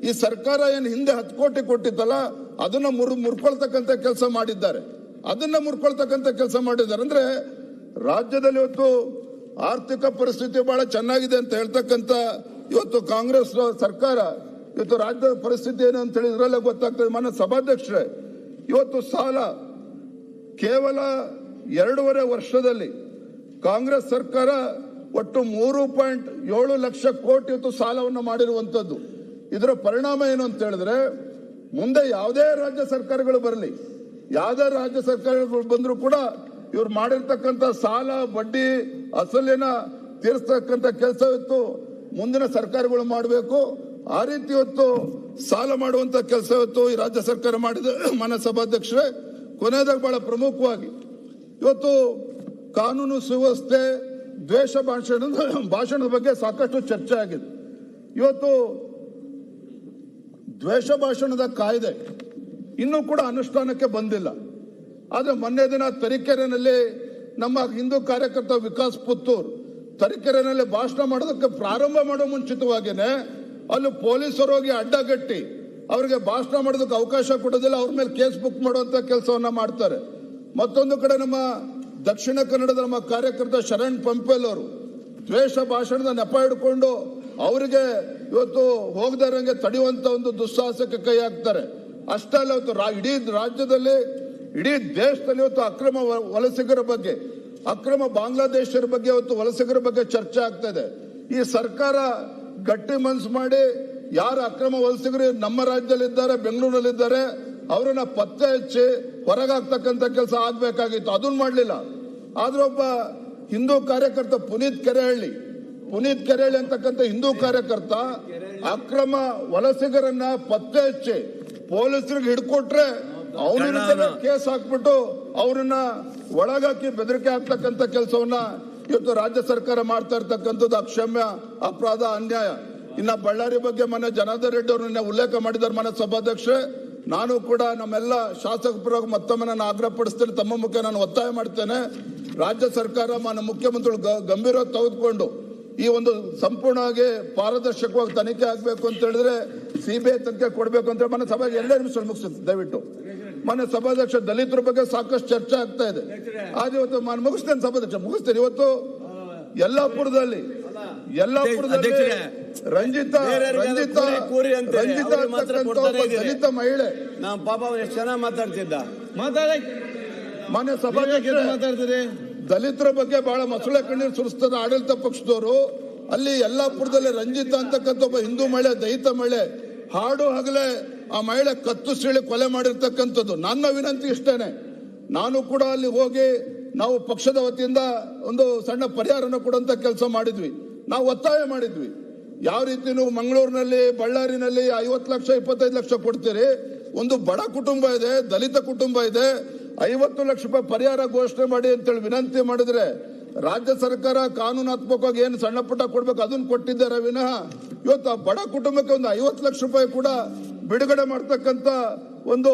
ಈ ಸರ್ಕಾರ ಏನು ಹಿಂದೆ 10 ಕೋಟಿ ಕೊಟ್ಟಿತ್ತಲ್ಲ ಅದನ್ನ ಮುರ್ಕೊಳ್ತಕ್ಕಂಥ ಕೆಲಸ ಮಾಡಿದ್ದಾರೆ. ಅಂದ್ರೆ ರಾಜ್ಯದಲ್ಲಿ ಇವತ್ತು ಆರ್ಥಿಕ ಪರಿಸ್ಥಿತಿ ಬಹಳ ಚೆನ್ನಾಗಿದೆ ಅಂತ ಹೇಳ್ತಕ್ಕಂಥ ಇವತ್ತು ಕಾಂಗ್ರೆಸ್ ಸರ್ಕಾರ ಇವತ್ತು ರಾಜ್ಯದ ಪರಿಸ್ಥಿತಿ ಏನು ಅಂತ ಹೇಳಿ ಇದರಲ್ಲೇ ಗೊತ್ತಾಗ್ತದೆ. ಮಾನ್ಯ ಸಭಾಧ್ಯಕ್ಷರೇ, ಇವತ್ತು ಸಾಲ ಕೇವಲ 2.5 ವರ್ಷದಲ್ಲಿ ಕಾಂಗ್ರೆಸ್ ಸರ್ಕಾರ ಒಟ್ಟು 3.7 ಲಕ್ಷ ಕೋಟಿ ಇವತ್ತು ಸಾಲವನ್ನು ಮಾಡಿರುವಂತದ್ದು. ಇದರ ಪರಿಣಾಮ ಏನು ಅಂತ ಹೇಳಿದ್ರೆ, ಮುಂದೆ ಯಾವುದೇ ರಾಜ್ಯ ಸರ್ಕಾರಗಳು ಬರಲಿ, ಯಾವುದೇ ರಾಜ್ಯ ಸರ್ಕಾರಗಳು ಬಂದರೂ ಕೂಡ ಇವ್ರು ಮಾಡಿರ್ತಕ್ಕಂಥ ಸಾಲ ಬಡ್ಡಿ ಅಸಲಿನ ತೀರಿಸ್ತಕ್ಕಂಥ ಕೆಲಸ ಇವತ್ತು ಮುಂದಿನ ಸರ್ಕಾರಗಳು ಮಾಡಬೇಕು. ಆ ರೀತಿ ಇವತ್ತು ಸಾಲ ಮಾಡುವಂತ ಕೆಲಸ ಇವತ್ತು ಈ ರಾಜ್ಯ ಸರ್ಕಾರ ಮಾಡಿದೆ. ಮಾನ್ಯ ಸಭಾಧ್ಯಕ್ಷರೇ, ಕೊನೆಯದಾಗ ಬಹಳ ಪ್ರಮುಖವಾಗಿ ಇವತ್ತು ಕಾನೂನು ಸುವ್ಯವಸ್ಥೆ ದ್ವೇಷ ಭಾಷಣದ ಬಗ್ಗೆ ಸಾಕಷ್ಟು ಚರ್ಚೆ ಆಗಿದೆ. ಇವತ್ತು ದ್ವೇಷ ಭಾಷಣದ ಕಾಯ್ದೆ ಇನ್ನೂ ಕೂಡ ಅನುಷ್ಠಾನಕ್ಕೆ ಬಂದಿಲ್ಲ. ಆದ್ರೆ ಮೊನ್ನೆ ದಿನ ತರೀಕೆರೆನಲ್ಲಿ ನಮ್ಮ ಹಿಂದೂ ಕಾರ್ಯಕರ್ತ ವಿಕಾಸ್ ಪುತ್ತೂರ್ ತರೀಕೆರೆನಲ್ಲಿ ಭಾಷಣ ಮಾಡೋದಕ್ಕೆ ಪ್ರಾರಂಭ ಮಾಡೋ ಮುಂಚಿತವಾಗಿನೇ ಅಲ್ಲಿ ಪೊಲೀಸರು ಹೋಗಿ ಅಡ್ಡಗಟ್ಟಿ ಅವರಿಗೆ ಭಾಷಣ ಮಾಡೋದಕ್ಕೆ ಅವಕಾಶ ಕೊಡೋದಿಲ್ಲ, ಅವ್ರ ಮೇಲೆ ಕೇಸ್ ಬುಕ್ ಮಾಡುವಂತ ಕೆಲಸವನ್ನ ಮಾಡ್ತಾರೆ. ಮತ್ತೊಂದು ಕಡೆ ನಮ್ಮ ದಕ್ಷಿಣ ಕನ್ನಡದ ನಮ್ಮ ಕಾರ್ಯಕರ್ತ ಶರಣ್ ಪಂಪೇಲ್ ಅವರು ದ್ವೇಷ ಭಾಷಣದ ನೆಪ ಹಿಡ್ಕೊಂಡು ಅವರಿಗೆ ಇವತ್ತು ಹೋಗದಾರಂಗೆ ತಡೆಯುವಂತ ಒಂದು ದುಸ್ಸಾಹಸಕ್ಕೆ ಕೈ ಹಾಕ್ತಾರೆ. ಅಷ್ಟಲ್ಲ ಇವತ್ತು ಇಡೀ ರಾಜ್ಯದಲ್ಲಿ, ಇಡೀ ದೇಶದಲ್ಲಿ ಇವತ್ತು ಅಕ್ರಮ ವಲಸಿಗರ ಬಗ್ಗೆ, ಅಕ್ರಮ ಬಾಂಗ್ಲಾದೇಶರ ಬಗ್ಗೆ, ಇವತ್ತು ವಲಸಿಗರ ಬಗ್ಗೆ ಚರ್ಚೆ ಆಗ್ತಾ ಇದೆ. ಈ ಸರ್ಕಾರ ಗಟ್ಟಿ ಮನಸ್ಸು ಮಾಡಿ ಯಾರು ಅಕ್ರಮ ವಲಸಿಗರು ನಮ್ಮ ರಾಜ್ಯದಲ್ಲಿದ್ದಾರೆ, ಬೆಂಗಳೂರಲ್ಲಿದ್ದಾರೆ, ಅವರನ್ನ ಪತ್ತೆ ಹಚ್ಚಿ ಹೊರಗಾಗ್ತಕ್ಕಂಥ ಕೆಲಸ ಆಗ್ಬೇಕಾಗಿತ್ತು. ಅದನ್ನ ಮಾಡಲಿಲ್ಲ. ಆದ್ರೆ ಒಬ್ಬ ಹಿಂದೂ ಕಾರ್ಯಕರ್ತ ಪುನೀತ್ ಕೆರೆಹಳ್ಳಿ ಅಂತಕ್ಕಂಥ ಹಿಂದೂ ಕಾರ್ಯಕರ್ತ ಅಕ್ರಮ ವಲಸಿಗರನ್ನ ಪತ್ತೆ ಹಚ್ಚಿ ಪೊಲೀಸರಿಗೆ ಹಿಡ್ಕೊಟ್ರೆ ಅವನ ಕೇಸ್ ಹಾಕ್ಬಿಟ್ಟು ಅವ್ರನ್ನ ಒಳಗಾಕಿ ಬೆದರಿಕೆ ಹಾಕ್ತಕ್ಕಂಥ ಕೆಲಸವನ್ನ ಇವತ್ತು ರಾಜ್ಯ ಸರ್ಕಾರ ಮಾಡ್ತಾ ಇರ್ತಕ್ಕಂಥದ್ದು ಅಕ್ಷಮ್ಯ ಅಪರಾಧ, ಅನ್ಯಾಯ. ಇನ್ನ ಬಳ್ಳಾರಿ ಬಗ್ಗೆ ಮೊನ್ನೆ ಜನಾರ್ದನ್ ರೆಡ್ಡಿ ಅವ್ರನ್ನ ಉಲ್ಲೇಖ ಮಾಡಿದ್ದಾರೆ ಮನೆ ಸಭಾಧ್ಯಕ್ಷರೇ. ನಾನು ಕೂಡ ನಮ್ಮೆಲ್ಲ ಶಾಸಕ ಪರವಾಗಿ ಮತ್ತೊಮ್ಮೆ ನಾನು ಆಗ್ರಹಪಡಿಸ್ತೇನೆ, ತಮ್ಮ ಮುಖ್ಯ ನಾನು ಒತ್ತಾಯ ಮಾಡ್ತೇನೆ. ರಾಜ್ಯ ಸರ್ಕಾರ ಮಾನ್ಯ ಮುಖ್ಯಮಂತ್ರಿಗಳು ಗಂಭೀರವಾಗಿ ತೆಗೆದುಕೊಂಡು ಈ ಒಂದು ಸಂಪೂರ್ಣವಾಗಿ ಪಾರದರ್ಶಕವಾಗಿ ತನಿಖೆ ಆಗ್ಬೇಕು ಅಂತ ಹೇಳಿದ್ರೆ ಸಿಬಿಐ ತನಿಖೆ ಕೊಡ್ಬೇಕು ಅಂತ ಮನೆ ಸಭೆಗೆ 2 ನಿಮಿಷ ಮುಗಿಸುತ್ತೆ ದಯವಿಟ್ಟು. ಮನೆ ಸಭಾಧ್ಯಕ್ಷ ದಲಿತರ ಬಗ್ಗೆ ಸಾಕಷ್ಟು ಚರ್ಚೆ ಆಗ್ತಾ ಇದೆ. ಆದ್ರೆ ಇವತ್ತು ನಾನು ಮುಗಿಸ್ತೇನೆ ಸಭಾಧ್ಯಕ್ಷ, ಮುಗಿಸ್ತೇನೆ. ಇವತ್ತು ಯಲ್ಲಾಪುರದಲ್ಲಿ ರಂಜಿತಾ ದಲಿತ ಮಹಿಳೆ
ನಾವು ಪಾಪ ಎಷ್ಟು ಚೆನ್ನಾಗಿ ಮಾತಾಡ್ತಿದ್ದ
ಮಾನ್ಯ ಸಭಾಧ್ಯಕ್ಷ ಮಾತಾಡ್ತೀರಿ. ದಲಿತರ ಬಗ್ಗೆ ಬಹಳ ಮೊಸಳೆ ಕಣ್ಣೀರು ಸುರಿಸ್ತದ ಆಡಳಿತ ಪಕ್ಷದವರು. ಅಲ್ಲಿ ಯಲ್ಲಾಪುರದಲ್ಲಿ ರಂಜಿತಾ ಅಂತಕ್ಕಂಥ ಒಬ್ಬ ಹಿಂದೂ ಮಹಿಳೆ, ದಲಿತ ಮಹಿಳೆ, ಹಾಡು ಹಗಲೇ ಆ ಮಹಿಳೆ ಕತ್ತು ಸೀಳಿ ಕೊಲೆ ಮಾಡಿರ್ತಕ್ಕಂಥದ್ದು. ನನ್ನ ವಿನಂತಿ ಇಷ್ಟೇನೆ, ನಾನು ಕೂಡ ಅಲ್ಲಿ ಹೋಗಿ ನಾವು ಪಕ್ಷದ ವತಿಯಿಂದ ಒಂದು ಸಣ್ಣ ಪರಿಹಾರನ ಕೊಡುವಂತ ಕೆಲಸ ಮಾಡಿದ್ವಿ. ನಾವು ಒತ್ತಾಯ ಮಾಡಿದ್ವಿ, ಯಾವ ರೀತಿ ನೀವು ಮಂಗಳೂರಿನಲ್ಲಿ, ಬಳ್ಳಾರಿನಲ್ಲಿ 50 ಲಕ್ಷ 25 ಲಕ್ಷ ಕೊಡ್ತೀರಿ, ಒಂದು ಬಡ ಕುಟುಂಬ ಇದೆ, ದಲಿತ ಕುಟುಂಬ ಇದೆ, 50 ಲಕ್ಷ ರೂಪಾಯಿ ಪರಿಹಾರ ಘೋಷಣೆ ಮಾಡಿ ಅಂತೇಳಿ ವಿನಂತಿ ಮಾಡಿದ್ರೆ ರಾಜ್ಯ ಸರ್ಕಾರ ಕಾನೂನಾತ್ಮಕವಾಗಿ ಏನು ಸಣ್ಣ ಪುಟ್ಟ ಕೊಡ್ಬೇಕು ಅದನ್ನ ಕೊಟ್ಟಿದ್ದಾರೆ ವಿನಃ ಇವತ್ತು ಆ ಬಡ ಕುಟುಂಬಕ್ಕೆ ಒಂದು 50 ಲಕ್ಷ ರೂಪಾಯಿ ಕೂಡ ಬಿಡುಗಡೆ ಮಾಡ್ತಕ್ಕಂಥ ಒಂದು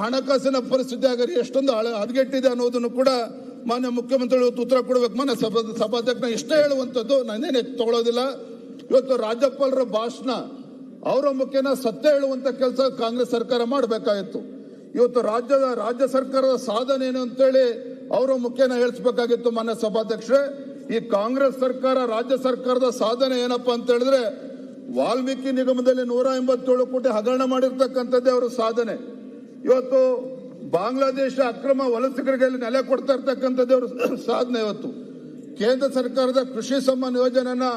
ಹಣಕಾಸಿನ ಪರಿಸ್ಥಿತಿ ಆಗಲಿ ಎಷ್ಟೊಂದು ಹದಗೆಟ್ಟಿದೆ ಅನ್ನೋದನ್ನು ಕೂಡ ಮಾನ್ಯ ಮುಖ್ಯಮಂತ್ರಿಗಳು ಉತ್ತರ ಕೊಡಬೇಕು. ಮಾನ್ಯ ಸಭಾಧ್ಯಕ್ಷ ಇಷ್ಟೇ ಹೇಳುವಂಥದ್ದು, ನಾನೇನು ತಗೊಳ್ಳೋದಿಲ್ಲ. ಇವತ್ತು ರಾಜ್ಯಪಾಲರ ಭಾಷಣ ಅವರ ಮುಖ್ಯನ ಸತ್ಯ ಹೇಳುವಂತ ಕೆಲಸ ಕಾಂಗ್ರೆಸ್ ಸರ್ಕಾರ ಮಾಡಬೇಕಾಗಿತ್ತು. ಇವತ್ತು ರಾಜ್ಯ ಸರ್ಕಾರದ ಸಾಧನೆ ಏನು ಅಂತೇಳಿ ಅವರ ಮುಖ್ಯನ ಹೇಳಿಸಬೇಕಾಗಿತ್ತು. ಮಾನ್ಯ ಸಭಾಧ್ಯಕ್ಷರೇ, ಈ ಕಾಂಗ್ರೆಸ್ ಸರ್ಕಾರ ರಾಜ್ಯ ಸರ್ಕಾರದ ಸಾಧನೆ ಏನಪ್ಪಾ ಅಂತ ಹೇಳಿದ್ರೆ ವಾಲ್ಮೀಕಿ ನಿಗಮದಲ್ಲಿ 187 ಕೋಟಿ ಹಗರಣ ಮಾಡಿರ್ತಕ್ಕಂಥದ್ದೇ ಅವರ ಸಾಧನೆ. ಇವತ್ತು ಬಾಂಗ್ಲಾದೇಶ ಅಕ್ರಮ ವಲಸಿಗರಿಗೆ ನೆಲೆ ಕೊಡ್ತಾ ಇರ್ತಕ್ಕಂಥದ್ದೇ ಅವರ ಸಾಧನೆ. ಇವತ್ತು ಕೇಂದ್ರ ಸರ್ಕಾರದ ಕೃಷಿ ಸಮ್ಮಾನ್ ಯೋಜನೆಯನ್ನ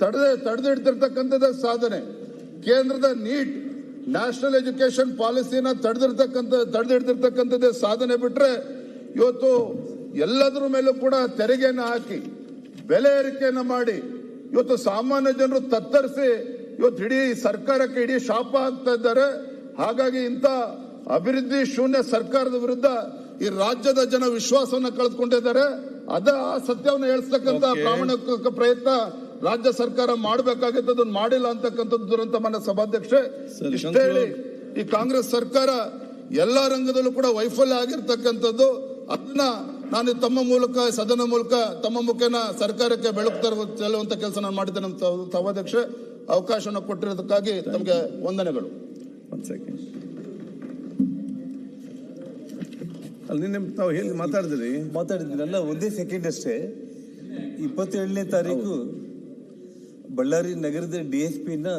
ತಡೆದಿಡ್ತಿರ್ತಕ್ಕಂಥದ್ದೇ ಸಾಧನೆ. ಕೇಂದ್ರದ ನೀಟ್ ನ್ಯಾಷನಲ್ ಎಜುಕೇಶನ್ ಪಾಲಿಸಿನ ತಡೆದಿಡ್ತಿರ್ತಕ್ಕಂಥದ್ದೇ ಸಾಧನೆ. ಬಿಟ್ರೆ ಇವತ್ತು ಎಲ್ಲದರ ಮೇಲೂ ಕೂಡ ತೆರಿಗೆಯನ್ನು ಹಾಕಿ ಬೆಲೆ ಏರಿಕೆಯನ್ನು ಮಾಡಿ ಇವತ್ತು ಸಾಮಾನ್ಯ ಜನರು ತತ್ತರಿಸಿ ಇವತ್ತು ಇಡೀ ಸರ್ಕಾರಕ್ಕೆ ಇಡೀ ಶಾಪ ಆಗ್ತಾ ಇದ್ದಾರೆ. ಹಾಗಾಗಿ ಇಂಥ ಅಭಿವೃದ್ಧಿ ಶೂನ್ಯ ಸರ್ಕಾರದ ವಿರುದ್ಧ ಈ ರಾಜ್ಯದ ಜನ ವಿಶ್ವಾಸವನ್ನು ಕಳೆದುಕೊಂಡಿದ್ದಾರೆ. ಆ ಸತ್ಯವನ್ನು ಹೇಳಿಸ್ತಕ್ಕಂಥ ಪ್ರಾಮಾಣಿಕ ಪ್ರಯತ್ನ ರಾಜ್ಯ ಸರ್ಕಾರ ಮಾಡಬೇಕಾಗಿತ್ತು, ಅದನ್ನು ಮಾಡಿಲ್ಲ ಅಂತಕ್ಕಂಥದ್ದು ದುರಂತ. ಮನ ಸಭಾಧ್ಯಕ್ಷೆ, ಇಷ್ಟೇ ಹೇಳಿ ಈ ಕಾಂಗ್ರೆಸ್ ಸರ್ಕಾರ ಎಲ್ಲಾ ರಂಗದಲ್ಲೂ ಕೂಡ ವೈಫಲ್ಯ ಆಗಿರ್ತಕ್ಕಂಥದ್ದು. ಅದನ್ನ ನಾನು ತಮ್ಮ ಮೂಲಕ ಸದನ ಮೂಲಕ ತಮ್ಮ ಮುಖೇನ ಸರ್ಕಾರಕ್ಕೆ ಬೆಳಕು ತರುವಂತ ಕೆಲಸ ನಾನು ಮಾಡಿದ್ದೇನೆ. ನಮ್ಮ ಸಭಾಧ್ಯಕ್ಷೆ ಅವಕಾಶವನ್ನು ಕೊಟ್ಟಿರೋದಕ್ಕಾಗಿ ತಮಗೆ ವಂದನೆಗಳು.
ಅಲ್ಲಿ ತಾವು ಹೇಳಿ ಮಾತಾಡಿದ್ರಲ್ಲ, ಒಂದೇ ಸೆಕೆಂಡ್ ಅಷ್ಟೇ. 27ನೇ ತಾರೀಕು ಬಳ್ಳಾರಿ ನಗರದ DSP ನ